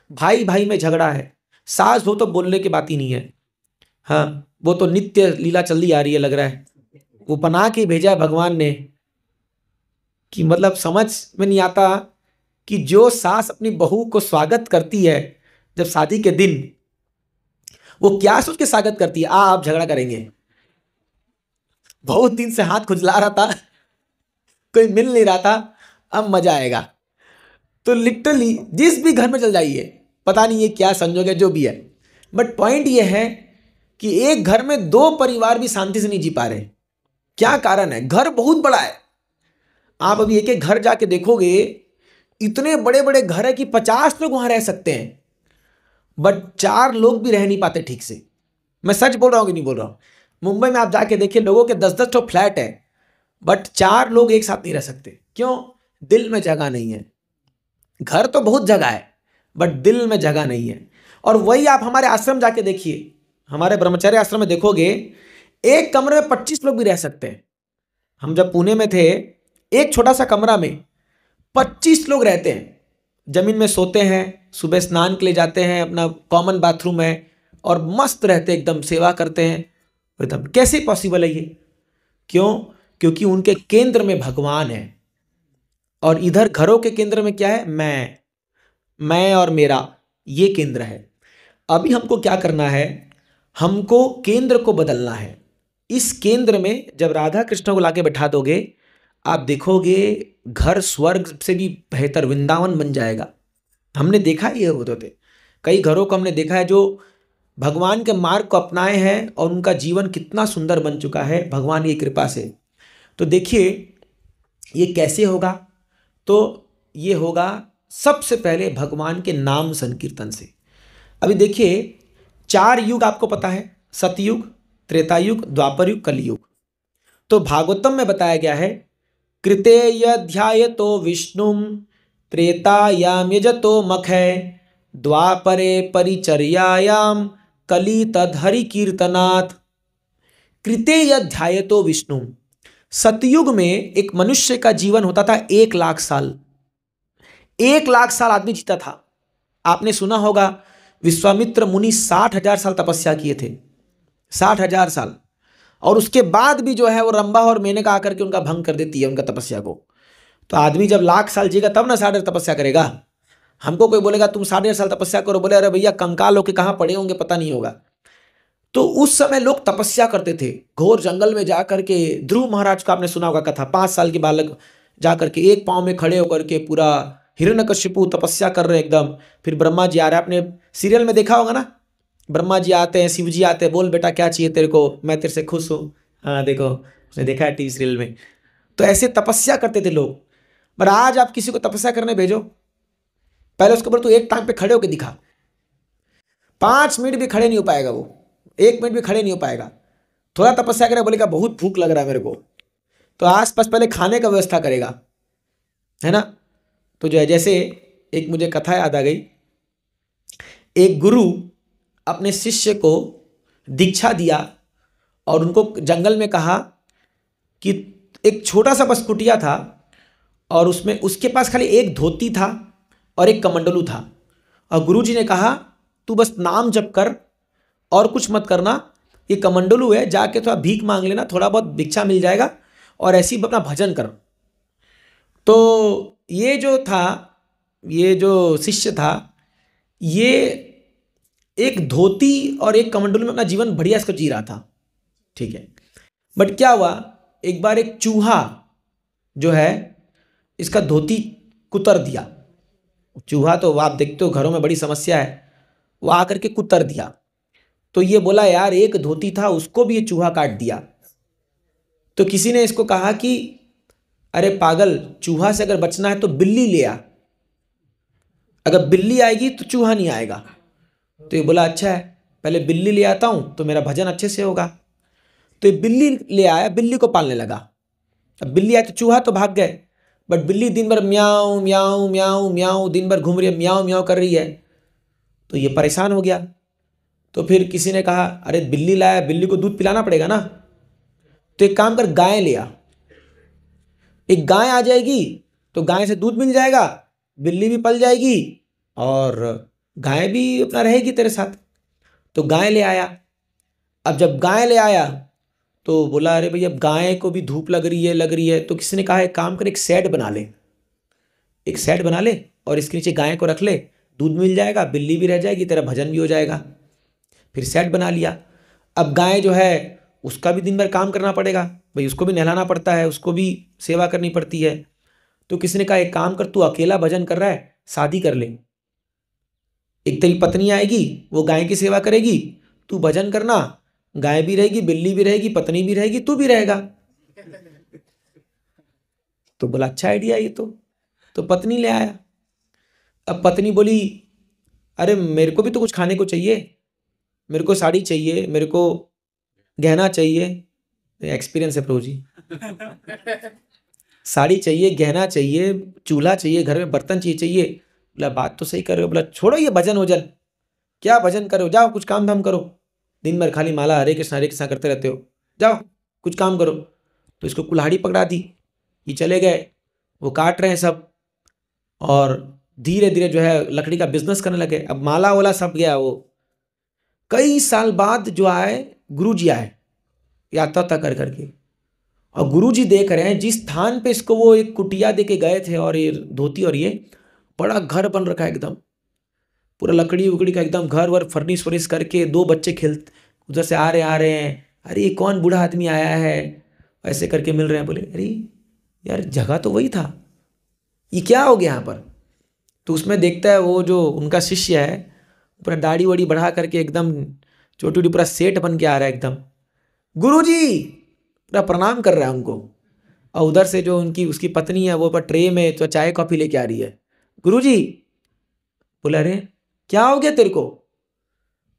भाई भाई में झगड़ा है, सास हो तो बोलने की बात ही नहीं है। हाँ, वो तो नित्य लीला चलती आ रही है, लग रहा है वो बना के भेजा है भगवान ने, कि मतलब समझ में नहीं आता कि जो सास अपनी बहू को स्वागत करती है जब शादी के दिन, वो क्या सोच के स्वागत करती है, आप झगड़ा करेंगे, बहुत दिन से हाथ खुजला रहा था, कोई मिल नहीं रहा था, अब मजा आएगा। तो लिटरली जिस भी घर में चल जाइए, पता नहीं ये क्या संजोग है जो भी है, बट पॉइंट ये है कि एक घर में 2 परिवार भी शांति से नहीं जी पा रहे। क्या कारण है? घर बहुत बड़ा है। आप अभी एक एक घर जाके देखोगे, इतने बड़े बड़े घर है कि 50 लोग वहां रह सकते हैं, बट 4 लोग भी रह नहीं पाते ठीक से। मैं सच बोल रहा हूं कि नहीं बोल रहा हूं? मुंबई में आप जाके देखिए, लोगों के 10-10 ठो फ्लैट है, बट 4 लोग एक साथ नहीं रह सकते। क्यों? दिल में जगह नहीं है। घर तो बहुत जगह है, बट दिल में जगह नहीं है। और वही आप हमारे आश्रम जाके देखिए, हमारे ब्रह्मचर्य आश्रम में देखोगे, एक कमरे में 25 लोग भी रह सकते हैं। हम जब पुणे में थे, एक छोटा सा कमरा में 25 लोग रहते हैं, जमीन में सोते हैं, सुबह स्नान के लिए जाते हैं, अपना कॉमन बाथरूम है, और मस्त रहते हैं, एकदम सेवा करते हैं एकदम। कैसे पॉसिबल है ये? क्यों? क्योंकि उनके केंद्र में भगवान है, और इधर घरों के केंद्र में क्या है? मैं और मेरा, ये केंद्र है। अभी हमको क्या करना है? हमको केंद्र को बदलना है। इस केंद्र में जब राधा कृष्ण को लाके बैठा दोगे, आप देखोगे घर स्वर्ग से भी बेहतर वृंदावन बन जाएगा। हमने देखा ही है, होते होते कई घरों को हमने देखा है जो भगवान के मार्ग को अपनाए हैं और उनका जीवन कितना सुंदर बन चुका है भगवान की कृपा से। तो देखिए ये कैसे होगा? तो ये होगा सबसे पहले भगवान के नाम संकीर्तन से। अभी देखिए 4 युग आपको पता है, सतयुग, त्रेता युग, द्वापर युग, कलयुग। तो भागवतम में बताया गया है, कृते यध्यायतो विष्णुम त्रेतायाम यजतो मखै द्वापरे परिचर्यायाम कली तदहरि कीर्तनात्। कृते यध्यायतो विष्णुम, सतयुग में एक मनुष्य का जीवन होता था 1 लाख साल। 1 लाख साल आदमी जीता था। आपने सुना होगा विश्वामित्र मुनि 60,000 साल तपस्या किए थे, 60,000 साल। और उसके बाद भी जो है वो रंभा और मेनका आकर के उनका भंग कर देती है, उनका तपस्या को। तो आदमी जब लाख साल जिएगा तब ना 60 तपस्या करेगा। हमको कोई बोलेगा तुम 60 साल तपस्या करो, बोले अरे भैया कंकाल होके कहाँ पड़े होंगे पता नहीं होगा। तो उस समय लोग तपस्या करते थे, घोर जंगल में जा करके। ध्रुव महाराज का आपने सुना होगा कथा, 5 साल के बालक जा करके एक पाँव में खड़े होकर के पूरा हिरण्यकशिपु तपस्या कर रहे हैं एकदम। फिर ब्रह्मा जी आ रहे हैं, आपने सीरियल में देखा होगा ना, ब्रह्मा जी आते हैं, शिव जी आते हैं, बोल बेटा क्या चाहिए तेरे को, मैं तेरे से खुश हूँ। हाँ देखो, उसने देखा है टीवी सीरियल में। तो ऐसे तपस्या करते थे लोग। पर आज आप किसी को तपस्या करने भेजो, पहले उसके ऊपर तो एक टांग पे खड़े होकर दिखा, 5 मिनट भी खड़े नहीं हो पाएगा वो, 1 मिनट भी खड़े नहीं हो पाएगा। थोड़ा तपस्या करे, बोलेगा बहुत भूख लग रहा है मेरे को, तो आसपास पहले खाने का व्यवस्था करेगा, है ना। तो जो है, जैसे एक मुझे कथा याद आ गई, एक गुरु अपने शिष्य को दीक्षा दिया और उनको जंगल में कहा कि एक छोटा सा बस कुटिया था और उसमें उसके पास खाली एक धोती था और एक कमंडलू था, और गुरुजी ने कहा तू बस नाम जप कर और कुछ मत करना, ये कमंडलू है, जाके थोड़ा भीख मांग लेना, थोड़ा बहुत भिक्षा मिल जाएगा, और ऐसे ही अपना भजन कर। तो ये जो था, ये जो शिष्य था, ये एक धोती और एक कमंडलू में अपना जीवन बढ़िया इसको जी रहा था, ठीक है। बट क्या हुआ, एक बार एक चूहा जो है इसका धोती कुतर दिया। चूहा तो आप देखते हो घरों में बड़ी समस्या है, वो आकर के कुतर दिया। तो ये बोला यार एक धोती था उसको भी ये चूहा काट दिया। तो किसी ने इसको कहा कि अरे पागल, चूहा से अगर बचना है तो बिल्ली ले आ, अगर बिल्ली आएगी तो चूहा नहीं आएगा। तो ये बोला अच्छा है, पहले बिल्ली ले आता हूं तो मेरा भजन अच्छे से होगा। तो ये बिल्ली ले आया, बिल्ली को पालने लगा। अब बिल्ली आई तो चूहा तो भाग गए, बट बिल्ली दिन भर म्याऊं म्याऊं म्याऊं म्याऊं दिन भर घूम रही है, म्याऊं म्याऊं कर रही है। तो ये परेशान हो गया। तो फिर किसी ने कहा अरे बिल्ली लाया, बिल्ली को दूध पिलाना पड़ेगा ना, तो एक काम कर गाय ले आ, एक गाय आ जाएगी तो गाय से दूध मिल जाएगा, बिल्ली भी पल जाएगी और गाय भी अपना रहेगी तेरे साथ। तो गाय ले आया। अब जब गाय ले आया तो बोला अरे भाई अब गाय को भी धूप लग रही है। तो किसी ने कहा एक काम कर, एक शेड बना ले, एक शेड बना ले और इसके नीचे गाय को रख ले, दूध मिल जाएगा, बिल्ली भी रह जाएगी, तेरा भजन भी हो जाएगा। फिर शेड बना लिया। अब गाय जो है उसका भी दिन भर काम करना पड़ेगा भाई, उसको भी नहलाना पड़ता है, उसको भी सेवा करनी पड़ती है। तो किसी ने कहा एक काम कर, तू अकेला भजन कर रहा है, शादी कर ले, एक तेरी पत्नी आएगी वो गाय की सेवा करेगी, तू भजन करना, गाय भी रहेगी, बिल्ली भी रहेगी, पत्नी भी रहेगी, तू भी रहेगा। तो बोला अच्छा आइडिया ये तो पत्नी ले आया। अब पत्नी बोली अरे मेरे को भी तो कुछ खाने को चाहिए, मेरे को साड़ी चाहिए, मेरे को गहना चाहिए, एक्सपीरियंस है प्रभु जी, साड़ी चाहिए, गहना चाहिए, चूल्हा चाहिए, घर में बर्तन चाहिए। बोला बात तो सही कर रहे हो। बोला छोड़ो ये भजन वजन, क्या भजन करो, जाओ कुछ काम धाम करो, दिन भर खाली माला हरे कृष्णा करते रहते हो, जाओ कुछ काम करो। तो इसको कुल्हाड़ी पकड़ा दी, ये चले गए, वो काट रहे हैं सब, और धीरे धीरे जो है लकड़ी का बिजनेस करने लगे। अब माला वाला सब गया। वो कई साल बाद जो आए गुरुजी आए यात्रा कर करके, और गुरुजी देख रहे हैं जिस स्थान पे इसको वो एक कुटिया दे के गए थे और ये धोती और ये बड़ा घर बन रखा है, एकदम पूरा लकड़ी उकड़ी का एकदम घर वर फर्निश वर्निश करके, 2 बच्चे खेल उधर से आ रहे हैं, अरे ये कौन बूढ़ा आदमी आया है, ऐसे करके मिल रहे हैं। बोले अरे यार जगह तो वही था, ये क्या हो गया यहाँ पर। तो उसमें देखता है वो जो उनका शिष्य है पूरा दाढ़ी वाड़ी बढ़ा करके एकदम छोटी छोटी पूरा सेठ बन के आ रहा है एकदम, गुरुजी पूरा प्रणाम कर रहा है उनको। और उधर से जो उनकी उसकी पत्नी है वो पर ट्रे में तो चाय कॉफी लेके आ रही है। गुरुजी, बोला अरे क्या हो गया तेरे को।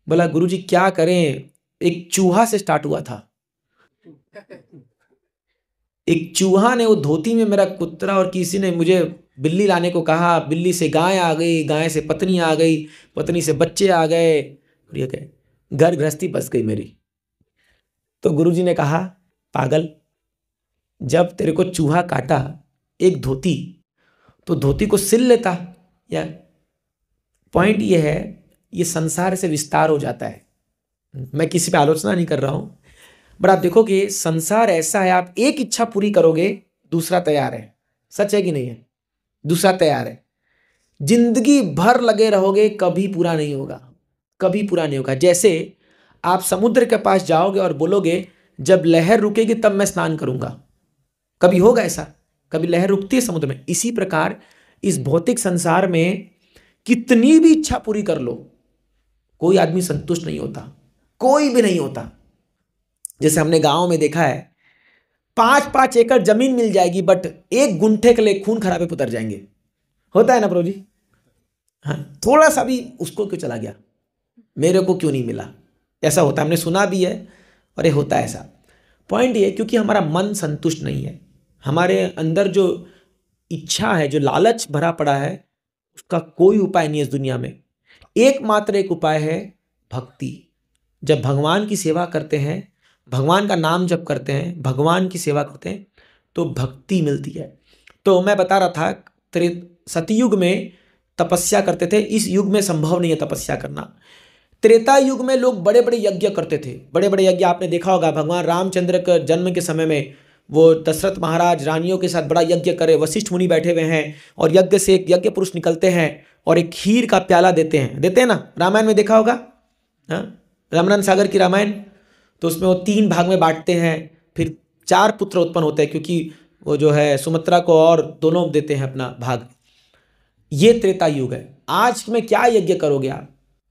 बोला गुरुजी क्या करें, एक चूहा से स्टार्ट हुआ था, एक चूहा ने वो धोती में मेरा कुतरा, और किसी ने मुझे बिल्ली लाने को कहा, बिल्ली से गाय आ गई, गाय से पत्नी आ गई, पत्नी से बच्चे आ गए, और ये कहे घर गृहस्थी बस गई मेरी। तो गुरुजी ने कहा पागल, जब तेरे को चूहा काटा एक धोती, तो धोती को सिल लेता। या पॉइंट ये है, ये संसार से विस्तार हो जाता है। मैं किसी पे आलोचना नहीं कर रहा हूं, बट आप देखोगे संसार ऐसा है, आप एक इच्छा पूरी करोगे दूसरा तैयार है। सच है कि नहीं है? दूसरा तैयार है। जिंदगी भर लगे रहोगे, कभी पूरा नहीं होगा, कभी पूरा नहीं होगा। जैसे आप समुद्र के पास जाओगे और बोलोगे जब लहर रुकेगी तब मैं स्नान करूंगा, कभी होगा ऐसा? कभी लहर रुकती है समुद्र में? इसी प्रकार इस भौतिक संसार में कितनी भी इच्छा पूरी कर लो, कोई आदमी संतुष्ट नहीं होता, कोई भी नहीं होता। जैसे हमने गांव में देखा है, 5-5 एकड़ जमीन मिल जाएगी, बट 1 गुंठे के लिए खून खराबे उतर जाएंगे। होता है ना प्रभु जी? हाँ, थोड़ा सा भी उसको क्यों चला गया, मेरे को क्यों नहीं मिला, ऐसा होता है, हमने सुना भी है और ये होता है ऐसा। पॉइंट ये, क्योंकि हमारा मन संतुष्ट नहीं है, हमारे अंदर जो इच्छा है, जो लालच भरा पड़ा है, उसका कोई उपाय नहीं है इस दुनिया में। एकमात्र एक उपाय है भक्ति। जब भगवान की सेवा करते हैं, भगवान का नाम जप करते हैं, भगवान की सेवा करते हैं, तो भक्ति मिलती है। तो मैं बता रहा था, सतयुग में तपस्या करते थे, इस युग में संभव नहीं है तपस्या करना। त्रेता युग में लोग बड़े बड़े यज्ञ करते थे, बड़े बड़े यज्ञ आपने देखा होगा। भगवान रामचंद्र के जन्म के समय में वो दशरथ महाराज रानियों के साथ बड़ा यज्ञ करे, वशिष्ठ मुनि बैठे हुए हैं और यज्ञ से एक यज्ञ पुरुष निकलते हैं और एक खीर का प्याला देते हैं ना, रामायण में देखा होगा, हाँ, रामानंद सागर की रामायण। तो उसमें वो 3 भाग में बांटते हैं, फिर 4 पुत्र उत्पन्न होते हैं, क्योंकि वो जो है सुमित्रा को और दोनों देते हैं अपना भाग। ये त्रेता युग है। आज में क्या यज्ञ करोगे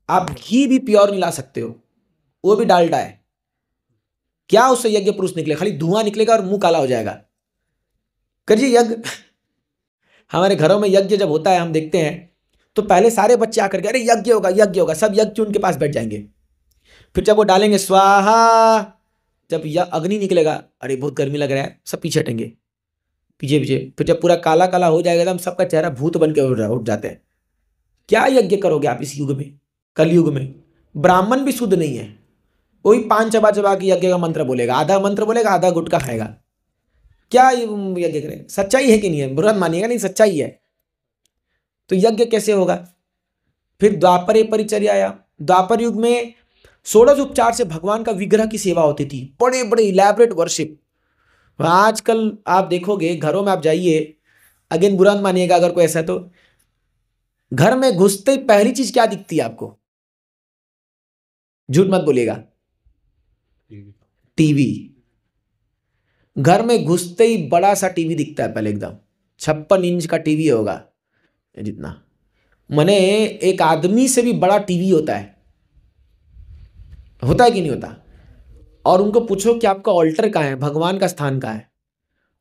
आप घी भी प्योर नहीं ला सकते हो, वो भी डालडा है। क्या उससे यज्ञ पुरुष निकले, खाली धुआं निकलेगा और मुंह काला हो जाएगा। करिए यज्ञ। हमारे घरों में यज्ञ जब होता है, हम देखते हैं तो पहले सारे बच्चे आकर के अरे यज्ञ होगा यज्ञ होगा, सब यज्ञ उनके पास बैठ जाएंगे। फिर जब वो डालेंगे स्वाहा, जब अग्नि निकलेगा, अरे बहुत गर्मी लग रहा है, सब पीछे हटेंगे, पीछे पीछे। फिर जब पूरा काला काला हो जाएगा तो हम सबका चेहरा भूत बन के उठ जाते हैं। क्या यज्ञ करोगे आप इस युग में, कलयुग में? ब्राह्मण भी शुद्ध नहीं है, वही 5 चबा चबा के यज्ञ का मंत्र बोलेगा, आधा मंत्र बोलेगा, आधा गुटखा खाएगा। क्या यज्ञ करें? सच्चाई है कि नहीं है? बुरा मानिएगा, नहीं सच्चाई है। तो यज्ञ कैसे होगा? फिर द्वापर परिचर्या आया। द्वापर युग में 16 उपचार से भगवान का विग्रह की सेवा होती थी, बड़े बड़े इलैबोरेट वर्शिप। आजकल आप देखोगे घरों में, आप जाइए, अगेन बुरा मत मानिएगा अगर कोई ऐसा, तो घर में घुसते ही पहली चीज क्या दिखती है आपको? झूठ मत बोलिएगा, टीवी। घर में घुसते ही बड़ा सा टीवी दिखता है पहले, एकदम 56 इंच का टीवी होगा जितना, माने एक आदमी से भी बड़ा टीवी होता है कि नहीं होता? और उनको पूछो कि आपका ऑल्टर कहाँ है, भगवान का स्थान कहाँ है,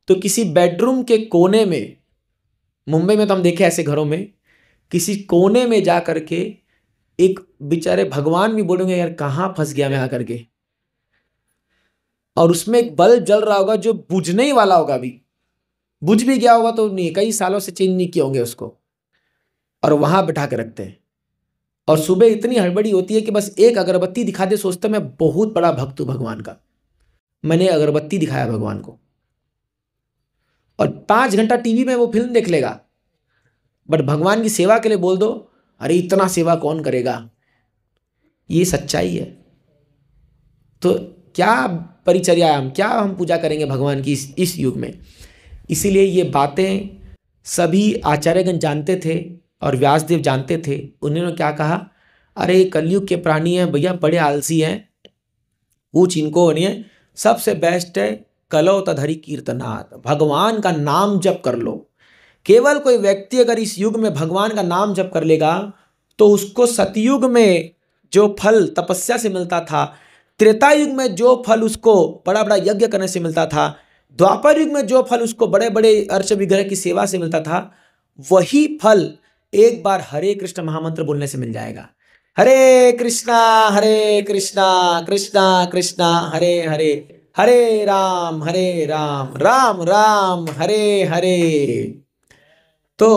तो किसी बेडरूम के कोने में, मुंबई में तो हम देखे ऐसे घरों में, किसी कोने में जा करके एक बेचारे भगवान भी बोलेंगे यार कहाँ फंस गया मैं आकर के, और उसमें एक बल्ब जल रहा होगा जो बुझने ही वाला होगा, अभी बुझ भी गया होगा तो नहीं, कई सालों से चेंज नहीं किए होंगे उसको, और वहां बैठा के रखते हैं। और सुबह इतनी हड़बड़ी होती है कि बस एक अगरबत्ती दिखा दे, सोचते मैं बहुत बड़ा भक्त हूं भगवान का, मैंने अगरबत्ती दिखाया भगवान को। और 5 घंटा टीवी में वो फिल्म देख लेगा, बट भगवान की सेवा के लिए बोल दो, अरे इतना सेवा कौन करेगा। ये सच्चाई है। तो क्या परिचर्या, हम पूजा करेंगे भगवान की इस युग में? इसीलिए ये बातें सभी आचार्यगण जानते थे और व्यासदेव जानते थे। उन्होंने क्या कहा, अरे कलयुग के प्राणी हैं भैया, बड़े आलसी हैं, कुछ इनको नहीं है, सबसे बेस्ट है कलो तधरी कीर्तनाथ, भगवान का नाम जप कर लो। केवल कोई व्यक्ति अगर इस युग में भगवान का नाम जप कर लेगा तो उसको सतयुग में जो फल तपस्या से मिलता था, त्रेता युग में जो फल उसको बड़ा बड़ा यज्ञ करने से मिलता था, द्वापर युग में जो फल उसको बड़े बड़े अर्च विग्रह की सेवा से मिलता था, वही फल एक बार हरे कृष्ण महामंत्र बोलने से मिल जाएगा। हरे कृष्णा कृष्णा कृष्णा हरे हरे, हरे राम राम राम हरे हरे। तो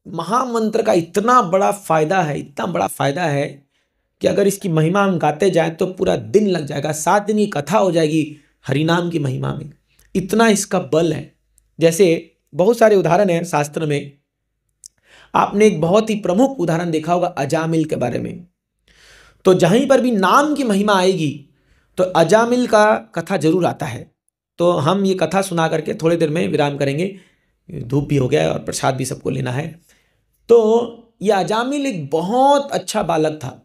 महामंत्र का इतना बड़ा फायदा है कि अगर इसकी महिमा हम गाते जाएं तो पूरा दिन लग जाएगा, 7 दिन की कथा हो जाएगी हरिनाम की महिमा में, इतना इसका बल है। जैसे बहुत सारे उदाहरण हैं शास्त्र में, आपने एक बहुत ही प्रमुख उदाहरण देखा होगा अजामिल के बारे में। तो जहीं पर भी नाम की महिमा आएगी तो अजामिल का कथा जरूर आता है। तो हम ये कथा सुना करके थोड़ी देर में विराम करेंगे, धूप भी हो गया है और प्रसाद भी सबको लेना है। तो ये अजामिल एक बहुत अच्छा बालक था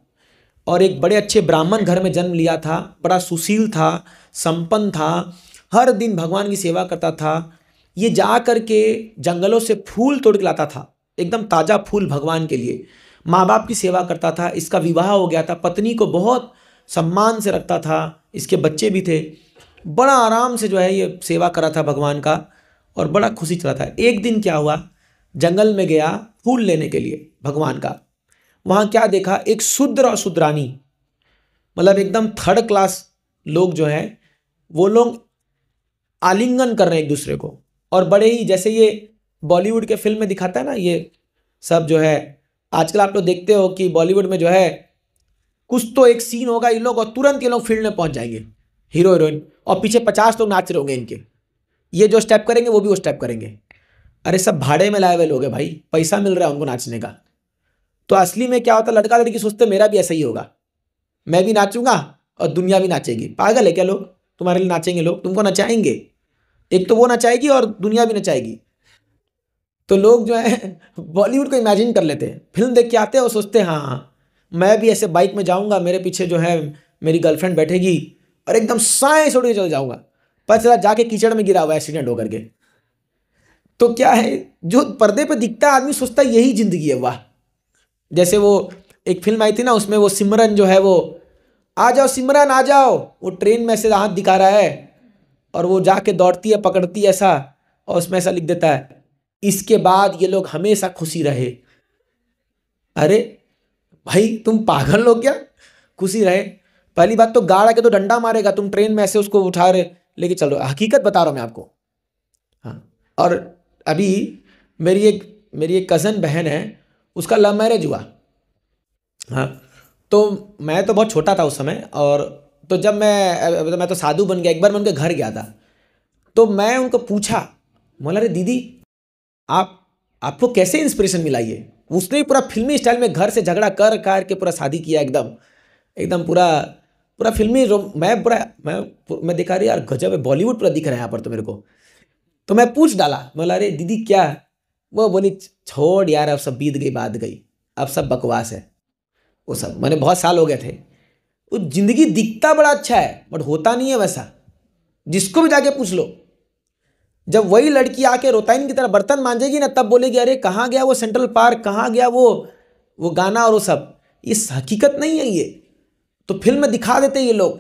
और एक बड़े अच्छे ब्राह्मण घर में जन्म लिया था, बड़ा सुशील था, संपन्न था, हर दिन भगवान की सेवा करता था। ये जा करके जंगलों से फूल तोड़ के लाता था, एकदम ताज़ा फूल भगवान के लिए, माँ बाप की सेवा करता था। इसका विवाह हो गया था, पत्नी को बहुत सम्मान से रखता था, इसके बच्चे भी थे। बड़ा आराम से जो है ये सेवा करा था भगवान का और बड़ा खुशी चला था। एक दिन क्या हुआ, जंगल में गया फूल लेने के लिए भगवान का। वहाँ क्या देखा, एक शूद्र और शूद्रानी, मतलब एकदम थर्ड क्लास लोग जो है वो लोग आलिंगन कर रहे हैं एक दूसरे को, और बड़े ही जैसे ये बॉलीवुड के फिल्म में दिखाता है ना, ये सब जो है आजकल आप लोग देखते हो कि बॉलीवुड में जो है कुछ तो एक सीन होगा ये लोग और तुरंत ये लोग फील्ड में पहुंच जाएंगे, हीरो हीरोइन, और पीछे 50 लोग नाच रहे होंगे इनके, ये जो स्टेप करेंगे वो भी वो स्टेप करेंगे। अरे सब भाड़े में लाए हुए लोग हैं भाई, पैसा मिल रहा है उनको नाचने का। तो असली में क्या होता है, लड़का लड़की सोचते मेरा भी ऐसा ही होगा, मैं भी नाचूंगा और दुनिया भी नाचेगी। पागल है क्या लोग, तुम्हारे लिए नाचेंगे लोग, तुमको नचाएंगे, एक तो वो नचाएगी और दुनिया भी नचाएगी। तो लोग जो है बॉलीवुड को इमेजिन कर लेते हैं, फिल्म देख के आते हैं और सोचते हैं हाँ मैं भी ऐसे बाइक में जाऊंगा, मेरे पीछे जो है मेरी गर्लफ्रेंड बैठेगी और एकदम साए छोड़ के चल जाऊंगा, पता चला जाके कीचड़ में गिरा हुआ एक्सीडेंट होकर के। तो क्या है, जो पर्दे पे दिखता है आदमी सोचता है यही जिंदगी है, वाह। जैसे वो एक फिल्म आई थी ना, उसमें वो सिमरन जो है वो आ जाओ सिमरन आ जाओ, वो ट्रेन में से हाथ दिखा रहा है और वो जाके दौड़ती है पकड़ती है ऐसा, और उसमें ऐसा लिख देता है इसके बाद ये लोग हमेशा खुशी रहे। अरे भाई तुम पागल हो क्या, खुशी रहे? पहली बात तो गाड़ के तो डंडा मारेगा, तुम ट्रेन में ऐसे उसको उठा रहे लेके चलो, हकीकत बता रहा हूँ मैं आपको। हाँ, और अभी मेरी एक कज़न बहन है, उसका लव मैरिज हुआ। हाँ, तो मैं तो बहुत छोटा था उस समय, और तो जब मैं तो साधु बन गया, एक बार मैं उनके घर गया था, तो मैं उनको पूछा, बोला अरे दीदी आपको कैसे इंस्पिरेशन मिला ये? उसने पूरा फिल्मी स्टाइल में घर से झगड़ा कर के पूरा शादी किया, एकदम पूरा फिल्मी। मैं देखा रही यार गजब है, बॉलीवुड पूरा दिख रहा है यहाँ पर तो मेरे को। तो मैं पूछ डाला, बोला अरे दीदी क्या? वो बोली छोड़ यार, अब सब बीत गई बात गई, अब सब बकवास है वो सब, मैंने बहुत साल हो गए थे। वो जिंदगी दिखता बड़ा अच्छा है बट होता नहीं है वैसा, जिसको भी जाके पूछ लो। जब वही लड़की आके रोताइन की तरह बर्तन मांजेगी ना, तब बोलेगी अरे कहाँ गया वो सेंट्रल पार्क, कहाँ गया वो गाना और वो सब। ये हकीकत नहीं है ये, तो फिल्म में दिखा देते हैं ये लोग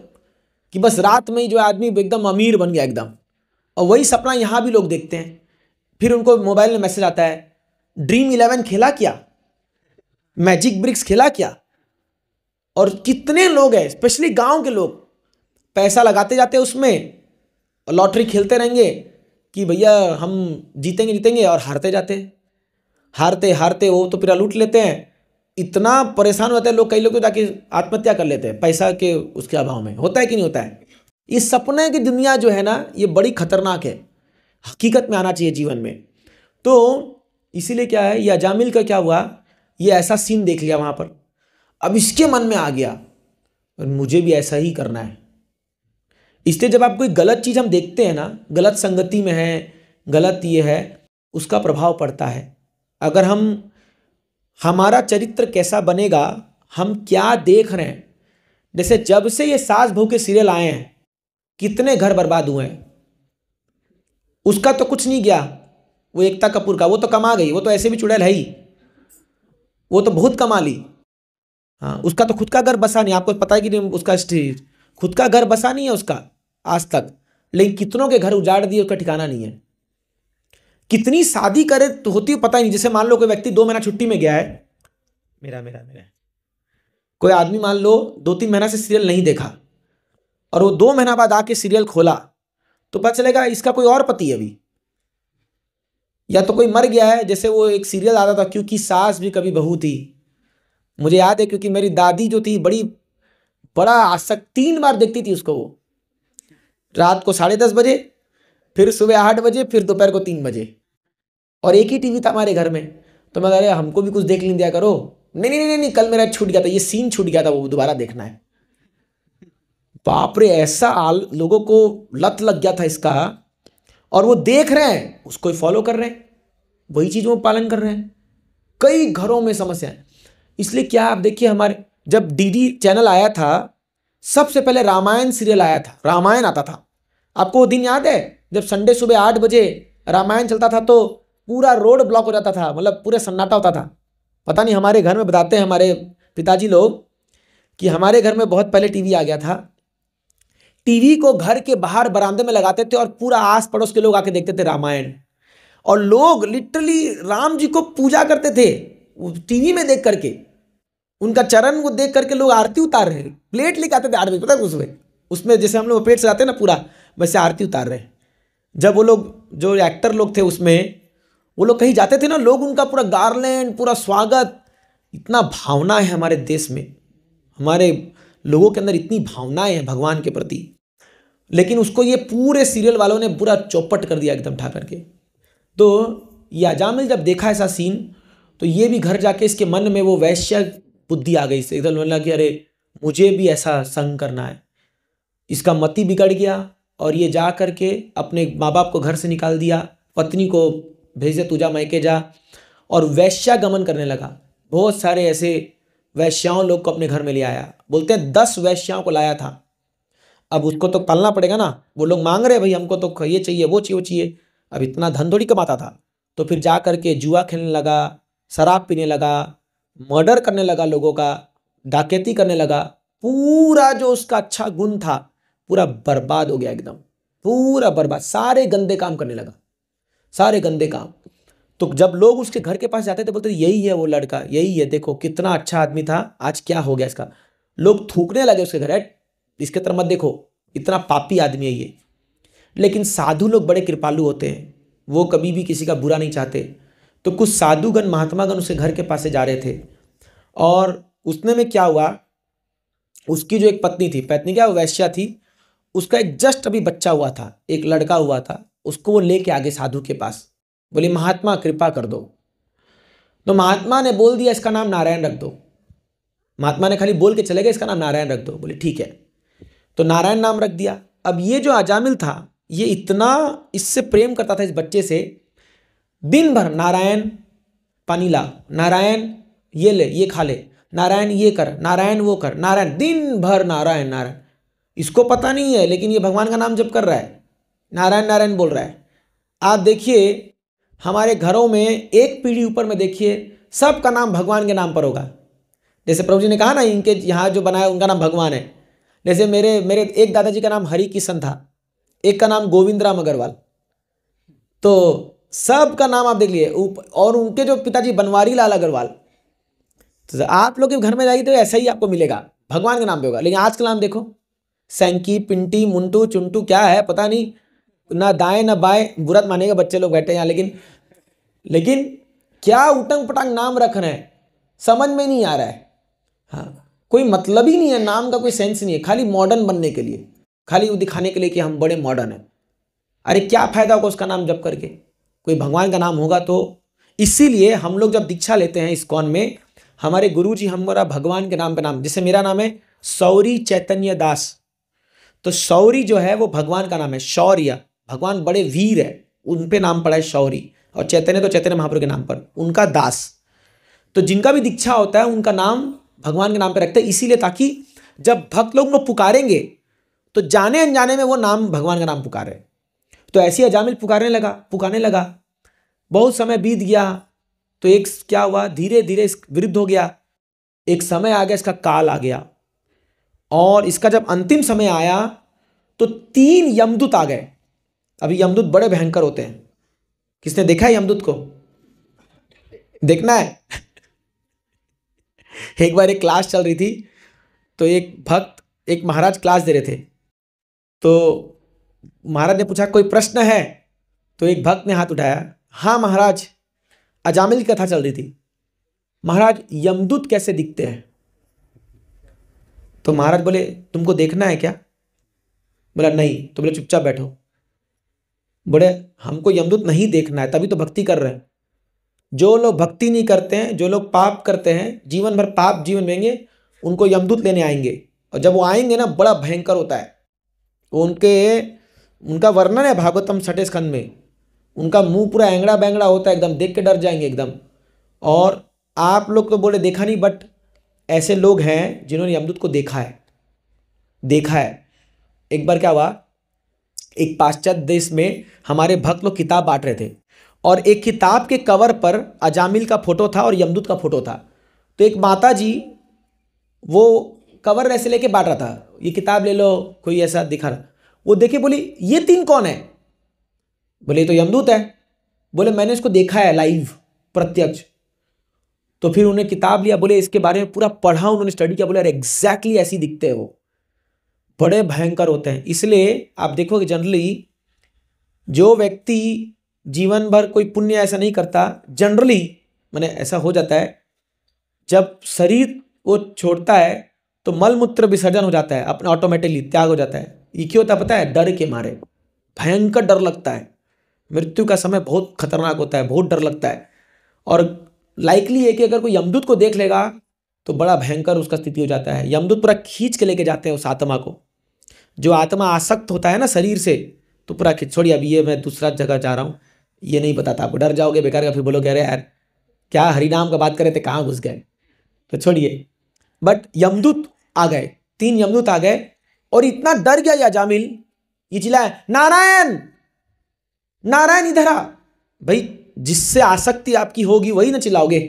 कि बस रात में ही जो आदमी एकदम अमीर बन गया एकदम, और वही सपना यहाँ भी लोग देखते हैं। फिर उनको मोबाइल में मैसेज आता है ड्रीम 11 खेला क्या, मैजिक ब्रिक्स खेला क्या? और कितने लोग हैं स्पेशली गांव के लोग पैसा लगाते जाते हैं उसमें, और लॉटरी खेलते रहेंगे कि भैया हम जीतेंगे, और हारते हारते वो तो फिर लूट लेते हैं। इतना परेशान होते हैं लोग, कई लोग तो जाके आत्महत्या कर लेते हैं पैसा के उसके अभाव में। होता है कि नहीं होता है? इस सपने की दुनिया जो है ना, ये बड़ी खतरनाक है, हकीकत में आना चाहिए जीवन में। तो इसीलिए क्या है, ये अजामिल का क्या हुआ, ये ऐसा सीन देख लिया वहाँ पर, अब इसके मन में आ गया और मुझे भी ऐसा ही करना है। इसलिए जब आप कोई गलत चीज़ हम देखते हैं ना, गलत संगति में है, गलत ये है, उसका प्रभाव पड़ता है। अगर हमारा चरित्र कैसा बनेगा, हम क्या देख रहे हैं। जैसे जब से ये सास बहू के सीरियल आए हैं, कितने घर बर्बाद हुए हैं। उसका तो कुछ नहीं गया, वो एकता कपूर का, वो तो कमा गई, वो तो ऐसे भी चुड़ैल है ही, वो तो बहुत कमा ली। हाँ, उसका तो खुद का घर बसा नहीं, आपको पता है कि नहीं, उसका खुद का घर बसा नहीं है उसका आज तक, लेकिन कितनों के घर उजाड़ दिए, उसका ठिकाना नहीं है। कितनी शादी करे तो होती है पता ही नहीं। जैसे मान लो कोई व्यक्ति 2 महीना छुट्टी में गया है, मेरा कोई आदमी मान लो 2-3 महीना से सीरियल नहीं देखा, और वो 2 महीना बाद आके सीरियल खोला, तो पता चलेगा इसका कोई और पति है अभी, या तो कोई मर गया है। जैसे वो एक सीरियल आता था, क्योंकि सास भी कभी बहू थी, मुझे याद है, क्योंकि मेरी दादी जो थी बड़ा आसक्त, 3 बार देखती थी उसको वो, रात को 10:30 बजे, फिर सुबह 8 बजे, फिर दोपहर को 3 बजे, और एक ही टीवी था हमारे घर में। तो मैं कह रहा हमको भी कुछ देख लें दिया करो। नहीं, कल मेरा छूट गया था, ये सीन छूट गया था, वो दोबारा देखना है। बाप रे, ऐसा लोगों को लत लग गया था इसका, और वो देख रहे हैं, उसको फॉलो कर रहे हैं, वही चीज़ वो पालन कर रहे हैं। कई घरों में समस्या है। इसलिए क्या आप देखिए, हमारे जब डीडी चैनल आया था, सबसे पहले रामायण सीरियल आया था, रामायण आता था। आपको वो दिन याद है जब संडे सुबह 8 बजे रामायण चलता था, तो पूरा रोड ब्लॉक हो जाता था, मतलब पूरे सन्नाटा होता था। पता नहीं, हमारे घर में बताते हैं हमारे पिताजी लोग कि हमारे घर में बहुत पहले टीवी आ गया था टीवी को घर के बाहर बरामदे में लगाते थे और पूरा आस पड़ोस के लोग आके देखते थे रामायण। और लोग लिटरली राम जी को पूजा करते थे टीवी में देख करके, उनका चरण को देख करके लोग आरती उतार रहे, प्लेट लेके आते थे 8 बजे, पता है उसमें जैसे हम लोग प्लेट सजाते हैं ना पूरा, वैसे आरती उतार रहे। जब वो लोग जो एक्टर लोग थे उसमें, वो लोग कहीं जाते थे ना, लोग उनका पूरा गार्लैंड, पूरा स्वागत, इतना भावना है हमारे देश में, हमारे लोगों के अंदर इतनी भावनाएं हैं भगवान के प्रति। लेकिन उसको ये पूरे सीरियल वालों ने पूरा चौपट कर दिया एकदम ठा करके। तो ये अजामिल जब देखा ऐसा सीन, तो ये भी घर जाके इसके मन में वो वैश्य बुद्धि आ गई, से एकदम लगा कि अरे मुझे भी ऐसा संग करना है। इसका मति बिगड़ गया और ये जा करके अपने माँ बाप को घर से निकाल दिया, पत्नी को भेज दे तू जा मायके जा, और वैश्यागमन करने लगा। बहुत सारे ऐसे वैश्याओं लोग को अपने घर में ले आया, बोलते हैं 10 वैश्याओं को लाया था। अब उसको तो पालना पड़ेगा ना, वो लोग मांग रहे भाई हमको तो ये चाहिए वो चाहिए वो चाहिए। अब इतना धन थोड़ी कमाता था, तो फिर जा करके जुआ खेलने लगा, शराब पीने लगा, मर्डर करने लगा लोगों का, डकैती करने लगा। पूरा जो उसका अच्छा गुण था पूरा बर्बाद हो गया, एकदम पूरा बर्बाद, सारे गंदे काम करने लगा, सारे गंदे काम। तो जब लोग उसके घर के पास जाते थे बोलते यही है वो लड़का, यही है, देखो कितना अच्छा आदमी था, आज क्या हो गया इसका। लोग थूकने लगे उसके घर, इसके तरफ मत देखो, इतना पापी आदमी है ये। लेकिन साधु लोग बड़े कृपालु होते हैं, वो कभी भी किसी का बुरा नहीं चाहते। तो कुछ साधुगण महात्मागण उसके घर के पास से जा रहे थे, और उसने में क्या हुआ, उसकी जो एक पत्नी थी, पत्नी क्या वैश्या थी, उसका एक जस्ट अभी बच्चा हुआ था, एक लड़का हुआ था, उसको वो लेके आगे साधु के पास, बोली महात्मा कृपा कर दो। तो महात्मा ने बोल दिया इसका नाम नारायण रख दो। महात्मा ने खाली बोल के चले गए इसका नाम नारायण रख दो, बोले ठीक है। तो नारायण नाम रख दिया। अब ये जो अजामिल था ये इतना इससे प्रेम करता था इस बच्चे से, दिन भर नारायण पानी ला, नारायण ये ले ये खा ले, नारायण ये कर, नारायण वो कर, नारायण, दिन भर नारायण नारायण। इसको पता नहीं है लेकिन ये भगवान का नाम जप कर रहा है, नारायण नारायण बोल रहा है। आप देखिए हमारे घरों में एक पीढ़ी ऊपर में देखिए सबका नाम भगवान के नाम पर होगा। जैसे प्रभु जी ने कहा ना इनके यहाँ जो बनाया उनका नाम भगवान है। जैसे मेरे एक दादाजी का नाम हरि किशन था, एक का नाम गोविंद राम अग्रवाल, तो सबका नाम आप देख लिए। और उनके जो पिताजी बनवारी लाल अग्रवाल। तो आप लोग के घर में जाइए तो ऐसा ही आपको मिलेगा, भगवान के नाम पे होगा। लेकिन आज का नाम देखो, सैंकी पिंटी मुंटू चुंटू क्या है पता नहीं, ना दाएं ना बाएं, बुरा मानेगा बच्चे लोग बैठे यहाँ, लेकिन क्या उटंग पटांग नाम रख रहे हैं, समझ में नहीं आ रहा है। हाँ, कोई मतलब ही नहीं है, नाम का कोई सेंस नहीं है, खाली मॉडर्न बनने के लिए, खाली वो दिखाने के लिए कि हम बड़े मॉडर्न हैं। अरे क्या फायदा होगा उसका नाम जप करके, कोई भगवान का नाम होगा तो। इसीलिए हम लोग जब दीक्षा लेते हैं इस्कॉन में, हमारे गुरुजी हमारा भगवान के नाम पे नाम, जैसे मेरा नाम है शौरी चैतन्य दास, तो शौरी जो है वो भगवान का नाम है, शौर्य, भगवान बड़े वीर है उन पे नाम पड़ा है शौरी, और चैतन्य तो चैतन्य महाप्रभु के नाम पर, उनका दास। तो जिनका भी दीक्षा होता है उनका नाम भगवान के नाम पे रखते हैं, इसीलिए ताकि जब भक्त लोग उनको पुकारेंगे तो जाने अनजाने में वो नाम भगवान का नाम पुकारे। तो ऐसे ही अजामिल पुकारने लगा। बहुत समय बीत गया तो एक क्या हुआ, धीरे धीरे इस विरुद्ध हो गया। एक समय आ गया, इसका काल आ गया, और इसका जब अंतिम समय आया तो 3 यमदूत आ गए। अभी यमदूत बड़े भयंकर होते हैं, किसने देखा है यमदूत को? देखना है। एक बार एक क्लास चल रही थी, तो एक भक्त एक महाराज क्लास दे रहे थे, तो महाराज ने पूछा कोई प्रश्न है? तो एक भक्त ने हाथ उठाया, हाँ महाराज, अजामिल की कथा चल रही थी, महाराज यमदूत कैसे दिखते हैं? तो महाराज बोले तुमको देखना है क्या? बोला नहीं। तो बोले चुपचाप बैठो। बोले हमको यमदूत नहीं देखना है, तभी तो भक्ति कर रहे हैं। जो लोग भक्ति नहीं करते हैं, जो लोग पाप करते हैं, जीवन भर पाप जीवन में, उनको यमदूत लेने आएंगे, और जब वो आएंगे ना बड़ा भयंकर होता है। उनका वर्णन है भागवतम 6 स्कंद में, उनका मुंह पूरा एंगड़ा बैंगड़ा होता है, एकदम देख के डर जाएंगे एकदम। और आप लोग तो बोले देखा नहीं, बट ऐसे लोग हैं जिन्होंने यमदूत को देखा है। एक बार क्या हुआ, एक पाश्चात्य देश में हमारे भक्त लोग किताब बांट रहे थे, और एक किताब के कवर पर अजामिल का फोटो था और यमदूत का फोटो था। तो एक माता जी वो कवर ऐसे लेके बांट रहा था, ये किताब ले लो, कोई ऐसा दिखा रहा। वो देखे, बोली ये 3 कौन है? बोले ये तो यमदूत है। बोले मैंने इसको देखा है लाइव, प्रत्यक्ष। तो फिर उन्होंने किताब लिया, बोले इसके बारे में पूरा पढ़ा, उन्होंने स्टडी किया, बोले अरे एग्जैक्टली ऐसी दिखते हैं वो, बड़े भयंकर होते हैं। इसलिए आप देखोगे जनरली जो व्यक्ति जीवन भर कोई पुण्य ऐसा नहीं करता, जनरली मैंने ऐसा हो जाता है, जब शरीर वो छोड़ता है तो मल मूत्र विसर्जन हो जाता है, अपने ऑटोमेटिकली त्याग हो जाता है। ये क्यों होता है पता है? डर के मारे, भयंकर डर लगता है। मृत्यु का समय बहुत खतरनाक होता है, बहुत डर लगता है। और लाइकली है कि अगर कोई यमदूत को देख लेगा तो बड़ा भयंकर उसका स्थिति हो जाता है। यमदूत पूरा खींच के लेके जाते हैं उस आत्मा को। जो आत्मा आसक्त होता है ना शरीर से, तो पूरा खींच, छोड़िए अभी ये मैं दूसरा जगह जा रहा हूँ, ये नहीं बताता आपको, डर जाओगे बेकार का, फिर बोलोगे अरे यार क्या हरिनाम का बात करे थे, कहाँ घुस गए, तो छोड़िए। बट यमदूत आ गए, 3 यमदूत आ गए, और इतना डर गया या जामिल, ये चिल्लाया नारायण नारायण इधर आ। भाई जिससे आसक्ति आपकी होगी वही ना चिल्लाओगे।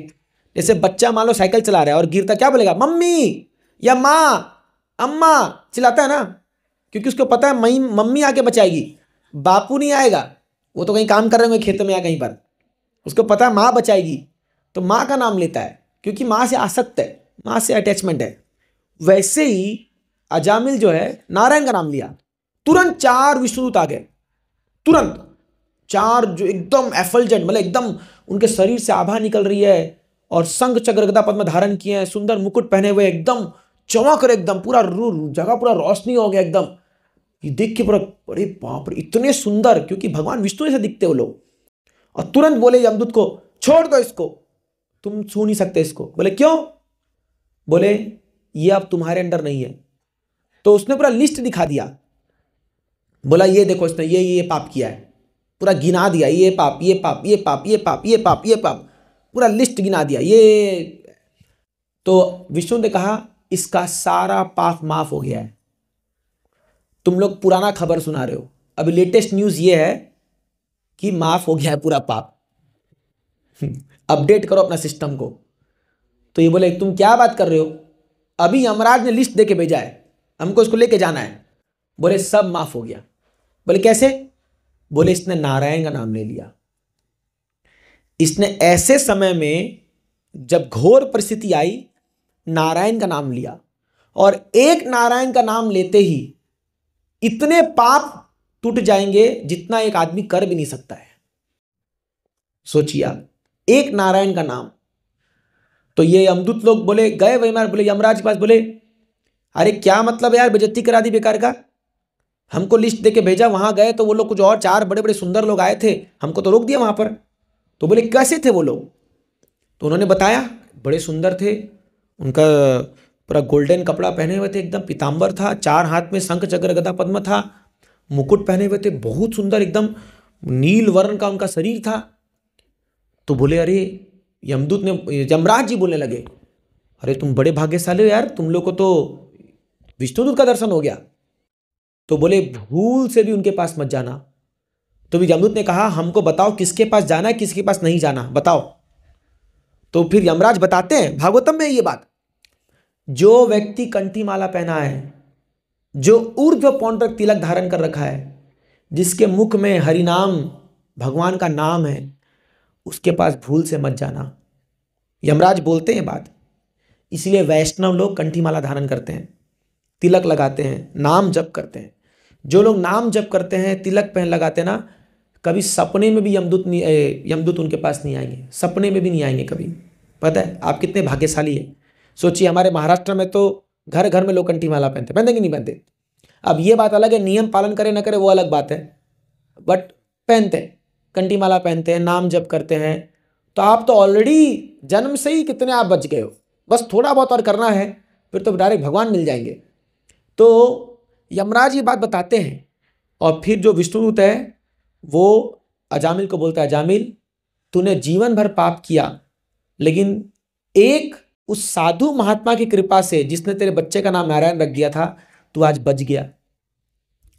जैसे बच्चा मान लो साइकिल चला रहा है और गिरता, क्या बोलेगा? मम्मी या माँ, अम्मा, चिल्लाता है ना, क्योंकि उसको पता है मम्मी आके बचाएगी, बापू नहीं आएगा, वो तो कहीं काम कर रहे होंगे खेत में या कहीं पर, उसको पता है माँ बचाएगी, तो माँ का नाम लेता है क्योंकि माँ से आसक्त है, माँ से अटैचमेंट है। वैसे ही अजामिल जो है नारायण का नाम लिया, तुरंत 4 विष्णुदूत आ गए, तुरंत 4 जो एकदम एफल्जेंट, मतलब एकदम उनके शरीर से आभा निकल रही है, और शंख चक्र गदा पद्म धारण किए हैं, सुंदर मुकुट पहने हुए, एकदम चमक रहे, एकदम पूरा जगह पूरा रोशनी हो गया एकदम। ये देख के पूरा अरे बाप रे इतने सुंदर, क्योंकि भगवान विष्णु जैसे दिखते वो लोग। और तुरंत बोले यमदूत को, छोड़ दो इसको, तुम छू नहीं सकते इसको। बोले क्यों? बोले ये अब तुम्हारे अंडर नहीं है। तो उसने पूरा लिस्ट दिखा दिया, बोला ये देखो इसने ये पाप किया है, पूरा गिना दिया, ये पाप ये पाप ये पाप ये पाप ये पाप ये पाप, पूरा लिस्ट गिना दिया ये। तो विष्णु ने कहा इसका सारा पाप माफ हो गया है। तुम लोग पुराना खबर सुना रहे हो, अभी लेटेस्ट न्यूज़ ये है कि माफ हो गया है पूरा पाप। अपडेट करो अपना सिस्टम को। तो ये बोले तुम क्या बात कर रहे हो, अभी यमराज ने लिस्ट दे के भेजा है, हमको इसको लेके जाना है। बोले सब माफ हो गया। बोले कैसे? बोले इसने नारायण का नाम ले लिया। इसने ऐसे समय में जब घोर परिस्थिति आई, नारायण का नाम लिया, और एक नारायण का नाम लेते ही इतने पाप टूट जाएंगे जितना एक आदमी कर भी नहीं सकता है। सोचिए आप, एक नारायण का नाम। तो ये यमदूत लोग बोले गए वही मार, बोले यमराज के पास, बोले अरे क्या मतलब यार, बेइज्जती करा दी बेकार का, हमको लिस्ट देके भेजा, वहां गए तो वो लोग कुछ और 4 बड़े बड़े सुंदर लोग आए थे, हमको तो रोक दिया वहां पर। तो बोले कैसे थे वो लोग? तो उन्होंने बताया बड़े सुंदर थे, उनका पूरा गोल्डन कपड़ा पहने हुए थे, एकदम पीताम्बर था, 4 हाथ में शंख चक्र गदा पद्म था, मुकुट पहने हुए थे, बहुत सुंदर, एकदम नील वर्ण का उनका शरीर था। तो बोले अरे यमदूत ने, यमराज जी बोलने लगे अरे तुम बड़े भाग्यशाली हो यार, तुम लोग को तो विष्णुदूत का दर्शन हो गया। तो बोले भूल से भी उनके पास मत जाना। तो भी यमदूत ने कहा हमको बताओ किसके पास जाना है, किसके पास नहीं जाना, बताओ। तो फिर यमराज बताते हैं भागवतम में ये बात, जो व्यक्ति कंठी माला पहना है, जो ऊर्ध्व पौंड्रक तिलक धारण कर रखा है, जिसके मुख में हरिनाम भगवान का नाम है, उसके पास भूल से मत जाना। यमराज बोलते हैं बात। इसलिए वैष्णव लोग कंठी माला धारण करते हैं, तिलक लगाते हैं, नाम जप करते हैं। जो लोग नाम जप करते हैं, तिलक पहन लगाते हैं ना, कभी सपने में भी यमदूत उनके पास नहीं आएंगे, सपने में भी नहीं आएंगे कभी। पता है आप कितने भाग्यशाली है। सोचिए हमारे महाराष्ट्र में तो घर घर में लोग कंठी माला पहनते, पहनते कि नहीं पहनते? अब ये बात अलग है, नियम पालन करे ना करे वो अलग बात है, बट पहनते, कंठी माला पहनते हैं, नाम जप करते हैं। तो आप तो ऑलरेडी जन्म से ही कितने आप बच गए हो, बस थोड़ा बहुत और करना है, फिर तो डायरेक्ट भगवान मिल जाएंगे। तो यमराज ये बात बताते हैं, और फिर जो विष्णुदूत है वो अजामिल को बोलता है अजामिल तूने जीवन भर पाप किया, लेकिन एक उस साधु महात्मा की कृपा से जिसने तेरे बच्चे का नाम नारायण रख दिया था, तू आज बच गया।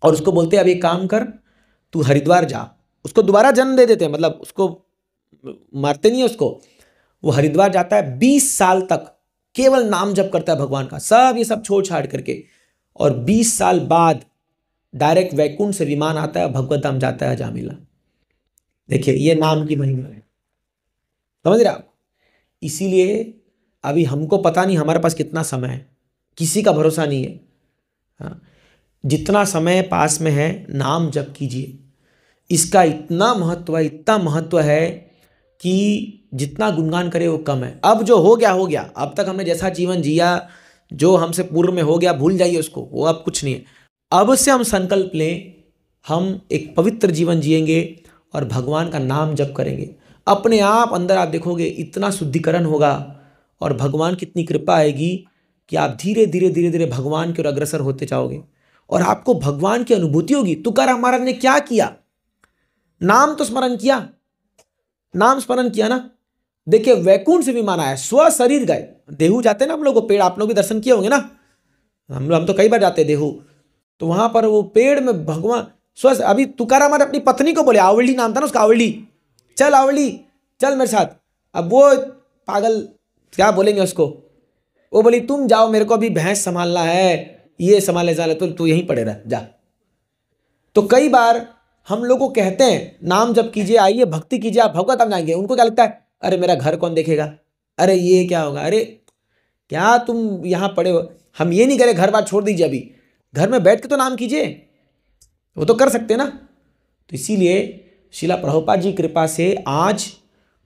और उसको बोलते हैं अब एक काम कर, तू हरिद्वार जा। उसको दोबारा जन्म दे देते हैं, मतलब उसको मारते नहीं है उसको। वो हरिद्वार जाता है, 20 साल तक केवल नाम जप करता है भगवान का, सब ये सब छोड़ छाड़ करके, और 20 साल बाद डायरेक्ट वैकुंठ से विमान आता है, भगवत धाम जाता है जामिला। देखिए ये नाम की महिमा है, समझ रहे आप। इसीलिए अभी हमको पता नहीं हमारे पास कितना समय है, किसी का भरोसा नहीं है। हाँ, जितना समय पास में है नाम जप कीजिए, इसका इतना महत्व है, इतना महत्व है कि जितना गुणगान करे वो कम है। अब जो हो गया हो गया, अब तक हमने जैसा जीवन जिया, जो हमसे पूर्व में हो गया भूल जाइए उसको, वो अब कुछ नहीं है। अब से हम संकल्प लें, हम एक पवित्र जीवन जिएंगे और भगवान का नाम जप करेंगे। अपने आप अंदर आप देखोगे इतना शुद्धिकरण होगा और भगवान की इतनी कृपा आएगी कि आप धीरे धीरे धीरे धीरे भगवान की ओर अग्रसर होते जाओगे और आपको भगवान की अनुभूति होगी। तुकाराम महाराज ने क्या किया? नाम तो स्मरण किया, नाम स्मरण किया ना। देखिए वैकुंठ से विमान आया, स्व शरीर गए। देहू जाते हैं ना हम लोग, पेड़ आप लोग भी दर्शन किए होंगे ना, हम तो कई बार जाते हैं देहू, तो वहां पर वो पेड़ में भगवान स्व, अभी तुकाराम महाराज अपनी पत्नी को बोले, आवली नाम था ना उसका, आवली, चल आवली चल मेरे साथ। अब वो पागल क्या बोलेंगे उसको, वो बोली तुम जाओ, मेरे को अभी भैंस संभालना है, ये संभाले तो तू यहीं पड़े रह जा। तो कई बार हम लोग को कहते हैं नाम जप कीजिए, आइए भक्ति कीजिए, आप भगवत धाम जाएंगे। उनको क्या लगता है, अरे मेरा घर कौन देखेगा, अरे ये क्या होगा, अरे क्या तुम यहाँ पड़े हो। हम ये नहीं करें घर बार छोड़ दीजिए, अभी घर में बैठ के तो नाम कीजिए, वो तो कर सकते हैं ना। तो इसीलिए शिला प्रभुपाद जी की कृपा से आज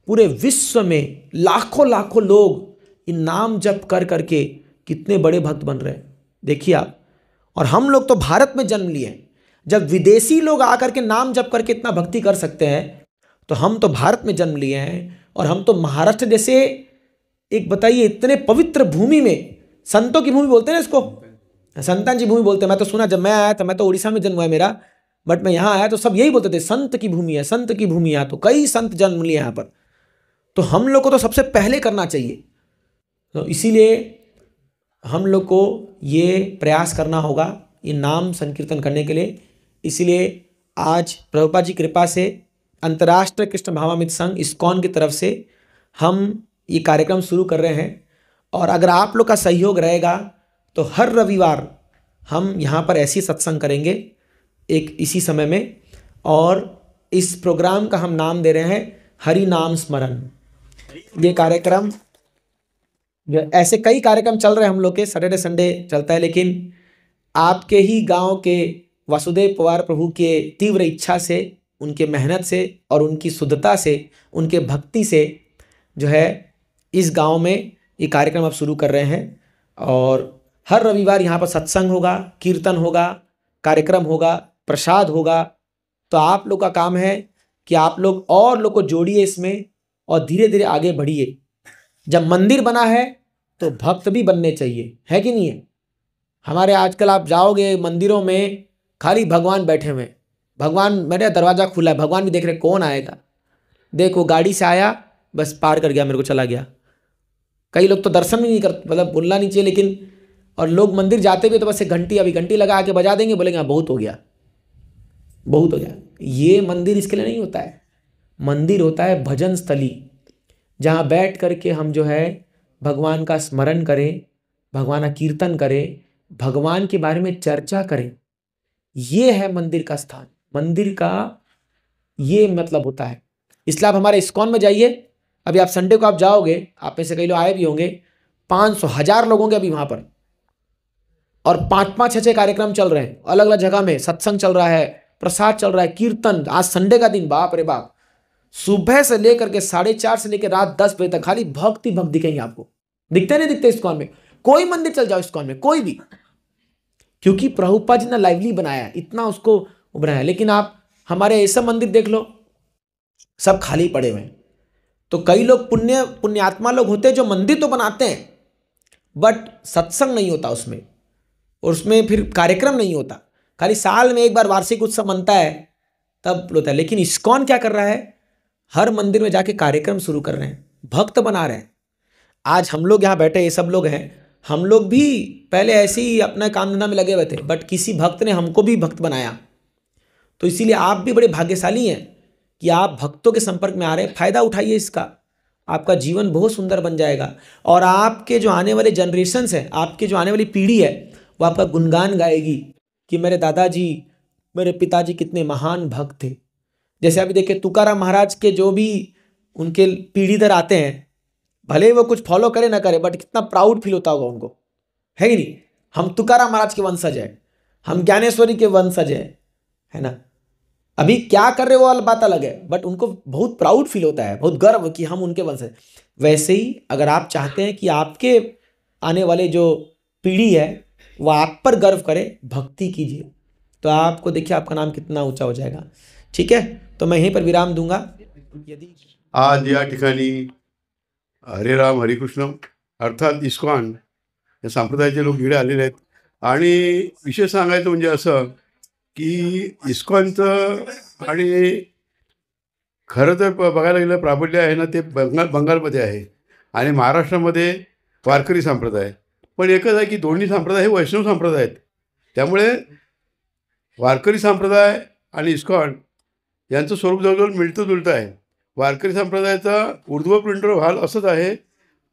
पूरे विश्व में लाखों लाखों लोग इन नाम जप कर करके कितने बड़े भक्त बन रहे हैं, देखिए आप। और हम लोग तो भारत में जन्म लिए, जब विदेशी लोग आकर के नाम जप करके इतना भक्ति कर सकते हैं, तो हम तो भारत में जन्म लिए हैं। और हम तो महाराष्ट्र जैसे एक, बताइए, इतने पवित्र भूमि में, संतों की भूमि बोलते हैं ना इसको, संतान जी भूमि बोलते हैं। मैं तो सुना, जब मैं आया था, मैं तो उड़ीसा में जन्म हुआ है मेरा, बट मैं यहाँ आया तो सब यही बोलते थे, संत की भूमि है, संत की भूमि है। तो कई संत जन्म लिए यहाँ पर, तो हम लोग को तो सबसे पहले करना चाहिए। तो इसीलिए हम लोग को ये प्रयास करना होगा ये नाम संकीर्तन करने के लिए। इसलिए आज प्रभुपाद जी कृपा से अंतर्राष्ट्रीय कृष्ण भावामृत संघ इस्कॉन की तरफ से हम ये कार्यक्रम शुरू कर रहे हैं। और अगर आप लोग का सहयोग रहेगा तो हर रविवार हम यहाँ पर ऐसी सत्संग करेंगे एक इसी समय में, और इस प्रोग्राम का हम नाम दे रहे हैं हरि नाम स्मरण। ये कार्यक्रम, ऐसे कई कार्यक्रम चल रहे हैं हम लोग के, सैटरडे संडे चलता है, लेकिन आपके ही गांव के वासुदेव पवार प्रभु के तीव्र इच्छा से, उनके मेहनत से और उनकी शुद्धता से, उनके भक्ति से जो है इस गांव में ये कार्यक्रम आप शुरू कर रहे हैं। और हर रविवार यहाँ पर सत्संग होगा, कीर्तन होगा, कार्यक्रम होगा, प्रसाद होगा। तो आप लोग का काम है कि आप लोग और लोग को जोड़िए इसमें और धीरे धीरे आगे बढ़िए। जब मंदिर बना है तो भक्त भी बनने चाहिए, है कि नहीं है। हमारे आजकल आप जाओगे मंदिरों में, खाली भगवान बैठे हुए, भगवान, मेरे दरवाज़ा खुला है, भगवान भी देख रहे कौन आएगा। देखो गाड़ी से आया, बस पार कर गया, मेरे को चला गया। कई लोग तो दर्शन भी नहीं करते, मतलब बोलना नहीं चाहिए, लेकिन और लोग मंदिर जाते भी तो बस एक घंटी, अभी घंटी लगा के बजा देंगे, बोलेंगे बहुत हो गया, बहुत हो गया। ये मंदिर इसके लिए नहीं होता है। मंदिर होता है भजन स्थली, जहाँ बैठ करके हम जो है भगवान का स्मरण करें, भगवान का कीर्तन करें, भगवान के बारे में चर्चा करें। ये है मंदिर का स्थान, मंदिर का ये मतलब होता है। इसलिए आप हमारे इस्कॉन में जाइए। अभी आप संडे को आप जाओगे, आप में से कई लोग आए भी होंगे, 500 1000 लोग होंगे अभी वहाँ पर, और 5-5 6-6 कार्यक्रम चल रहे हैं अलग अलग जगह में। सत्संग चल रहा है, प्रसाद चल रहा है, कीर्तन। आज संडे का दिन, बाप रे बाप, सुबह से लेकर के 4:30 से लेकर रात 10 बजे तक खाली भक्ति भक्त दिखेंगे आपको। दिखते नहीं दिखते इस्कॉन में? कोई मंदिर चल जाओ इस्कॉन में, कोई भी, क्योंकि प्रभुपाद जी ने लाइवली बनाया, इतना उसको बनाया। लेकिन आप हमारे ऐसा मंदिर देख लो, सब खाली पड़े हुए हैं। तो कई लोग पुण्यात्मा लोग होते हैं जो मंदिर तो बनाते हैं, बट सत्संग नहीं होता उसमें, और उसमें फिर कार्यक्रम नहीं होता। खाली साल में एक बार वार्षिक उत्सव बनता है, तब होता है। लेकिन इस्कॉन क्या कर रहा है, हर मंदिर में जाके कार्यक्रम शुरू कर रहे हैं, भक्त बना रहे हैं। आज हम लोग यहाँ बैठे, ये सब लोग हैं, हम लोग भी पहले ऐसे ही अपना काम धंधा में लगे हुए थे, बट किसी भक्त ने हमको भी भक्त बनाया। तो इसीलिए आप भी बड़े भाग्यशाली हैं कि आप भक्तों के संपर्क में आ रहे हैं। फायदा उठाइए इसका। आपका जीवन बहुत सुंदर बन जाएगा और आपके जो आने वाले जनरेशन्स हैं, आपके जो आने वाली पीढ़ी है, वो आपका गुणगान गाएगी कि मेरे दादाजी, मेरे पिताजी कितने महान भक्त थे। जैसे अभी देखिए तुकाराम महाराज के जो भी उनके पीढ़ीधर आते हैं, भले ही वो कुछ फॉलो करे ना करे, बट कितना प्राउड फील होता होगा उनको, है कि नहीं? हम तुकाराम महाराज के वंशज हैं, हम ज्ञानेश्वरी के वंशज हैं, है ना। अभी क्या कर रहे वो बात अलग है, बट उनको बहुत प्राउड फील होता है, बहुत गर्व कि हम उनके वंशज। वैसे ही अगर आप चाहते हैं कि आपके आने वाले जो पीढ़ी है वो आप पर गर्व करे, भक्ति कीजिए, तो आपको देखिए आपका नाम कितना ऊंचा हो जाएगा। ठीक है, तो मैं यहीं पर विराम दूंगा। यदि आज या ठिकाणी हरे राम हरे कृष्ण अर्थात इस्कॉन या संप्रदायाचे लोक इकडे आलेले आहेत आणि विशेष सांगायचं म्हणजे असं की इस्कॉनचं आणि खरं तर बघायला गेलं प्राबल्य आहे ना ते बंगालमध्ये आहे आणि महाराष्ट्रामध्ये वारकरी संप्रदाय, पण एकच आहे की दोन्ही संप्रदाय हे वैष्णव संप्रदाय आहेत. त्यामुळे वारकरी संप्रदाय आणि इस्कॉन यांचं स्वरूप जवळजवळ मिळतं जुळतं आहे. वारकरी संप्रदायाचा ऊर्ध्व प्रिंटर व्हाल असंच आहे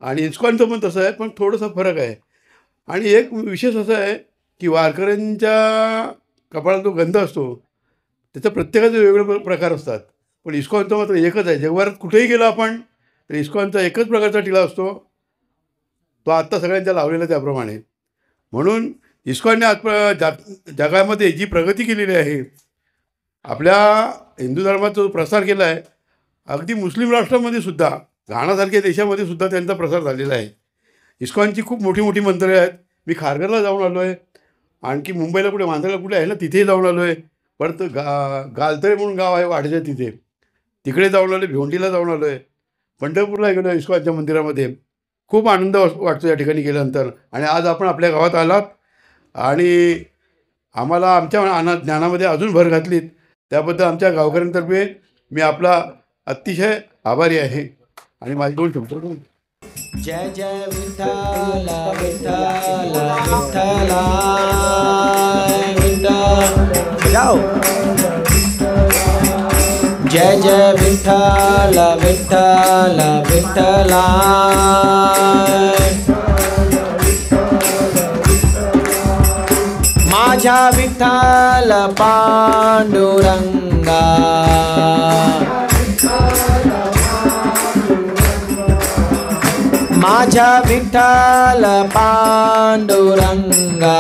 आणि इस्कॉनचं पण तसं आहे, पण थोडासा फरक आहे. आणि एक विशेष असं आहे की वारकऱ्यांच्या कपाळात जो गंध असतो त्याचा प्रत्येकाचे वेगवेगळे प्रकार असतात, पण इस्कॉनचा मात्र एकच आहे. जगभरात कुठेही गेलो आपण तर इस्कॉनचा एकच प्रकारचा टिळा असतो, तो आत्ता सगळ्यांच्या लावलेला त्याप्रमाणे. म्हणून इस्कॉनने आज जगामध्ये जी प्रगती केलेली आहे, आपल्या हिंदू धर्माचा जो प्रसार केला आहे, अगदी मुस्लिम राष्ट्रामध्ये सुद्धा, घाणासारख्या देशामध्ये सुद्धा त्यांचा प्रसार झालेला आहे. इस्कॉनची खूप मोठी मोठी मंदिरं आहेत. मी खारघरला जाऊन आलो आहे, आणखी मुंबईला कुठे मांजरला कुठे आहे ना तिथेही जाऊन आलो आहे. परत गालतळे म्हणून गाव आहे वाढच्या तिकडे जाऊन आलो, भिवंडीला जाऊन आलो आहे, पंढरपूरला गेलो इस्कॉनच्या मंदिरामध्ये. खूप आनंद वाटतो या ठिकाणी गेल्यानंतर. आणि आज आपण आपल्या गावात आलात आणि आम्हाला आमच्या ज्ञानामध्ये अजून भर घातलीत, त्याबद्दल आमच्या गावकऱ्यांतर्फे मी आपला अतिशय आभारी आहे. आणि माझे दोन शब्द. जय जय विठ्ठल विठ्ठल विठ्ठल विठ्ठल जाओ. जय जय विठ्ठल विठ्ठल विठ्ठल माझ्या विठ्ठल पांडुरंगा. माझ्या विठ्ठल पांडुरंगा.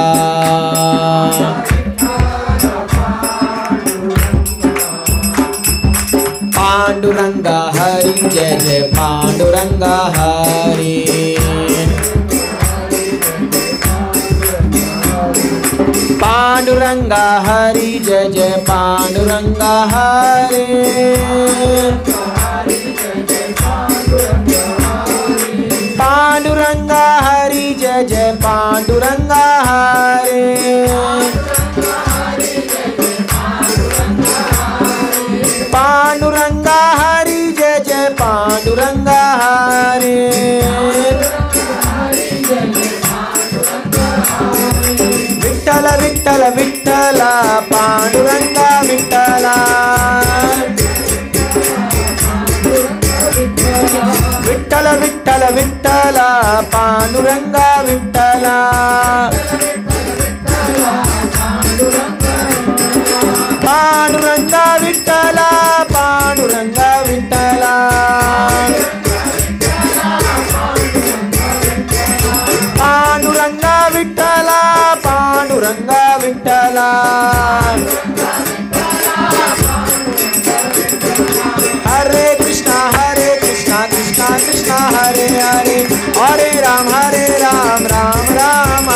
पांडुरंगा हरी जय जय पांडुरंगा हरी. पांडुरंगा हरी जय जय पांडुरंगा हरी. पांडुरंगा हरी जय जय पांडुरंगा हरी. पांडुरंगा हरी जय जय पांडुरंगा हरी. विठ्ठल विठ्ठल विठ्ठल पांडुरंगा विठ्ठल. विठ्ठल विठ्ठल विठ्ठल पांडुरंगा विठ्ठल. पांडुरंगा विठ्ठल पांडुरंगा विठ्ठल. पांडुरंगा विठ्ठल पांडुरंगा विठ्ठल. हरे कृष्णा कृष्णा कृष्णा हरे हरे, हरे राम राम राम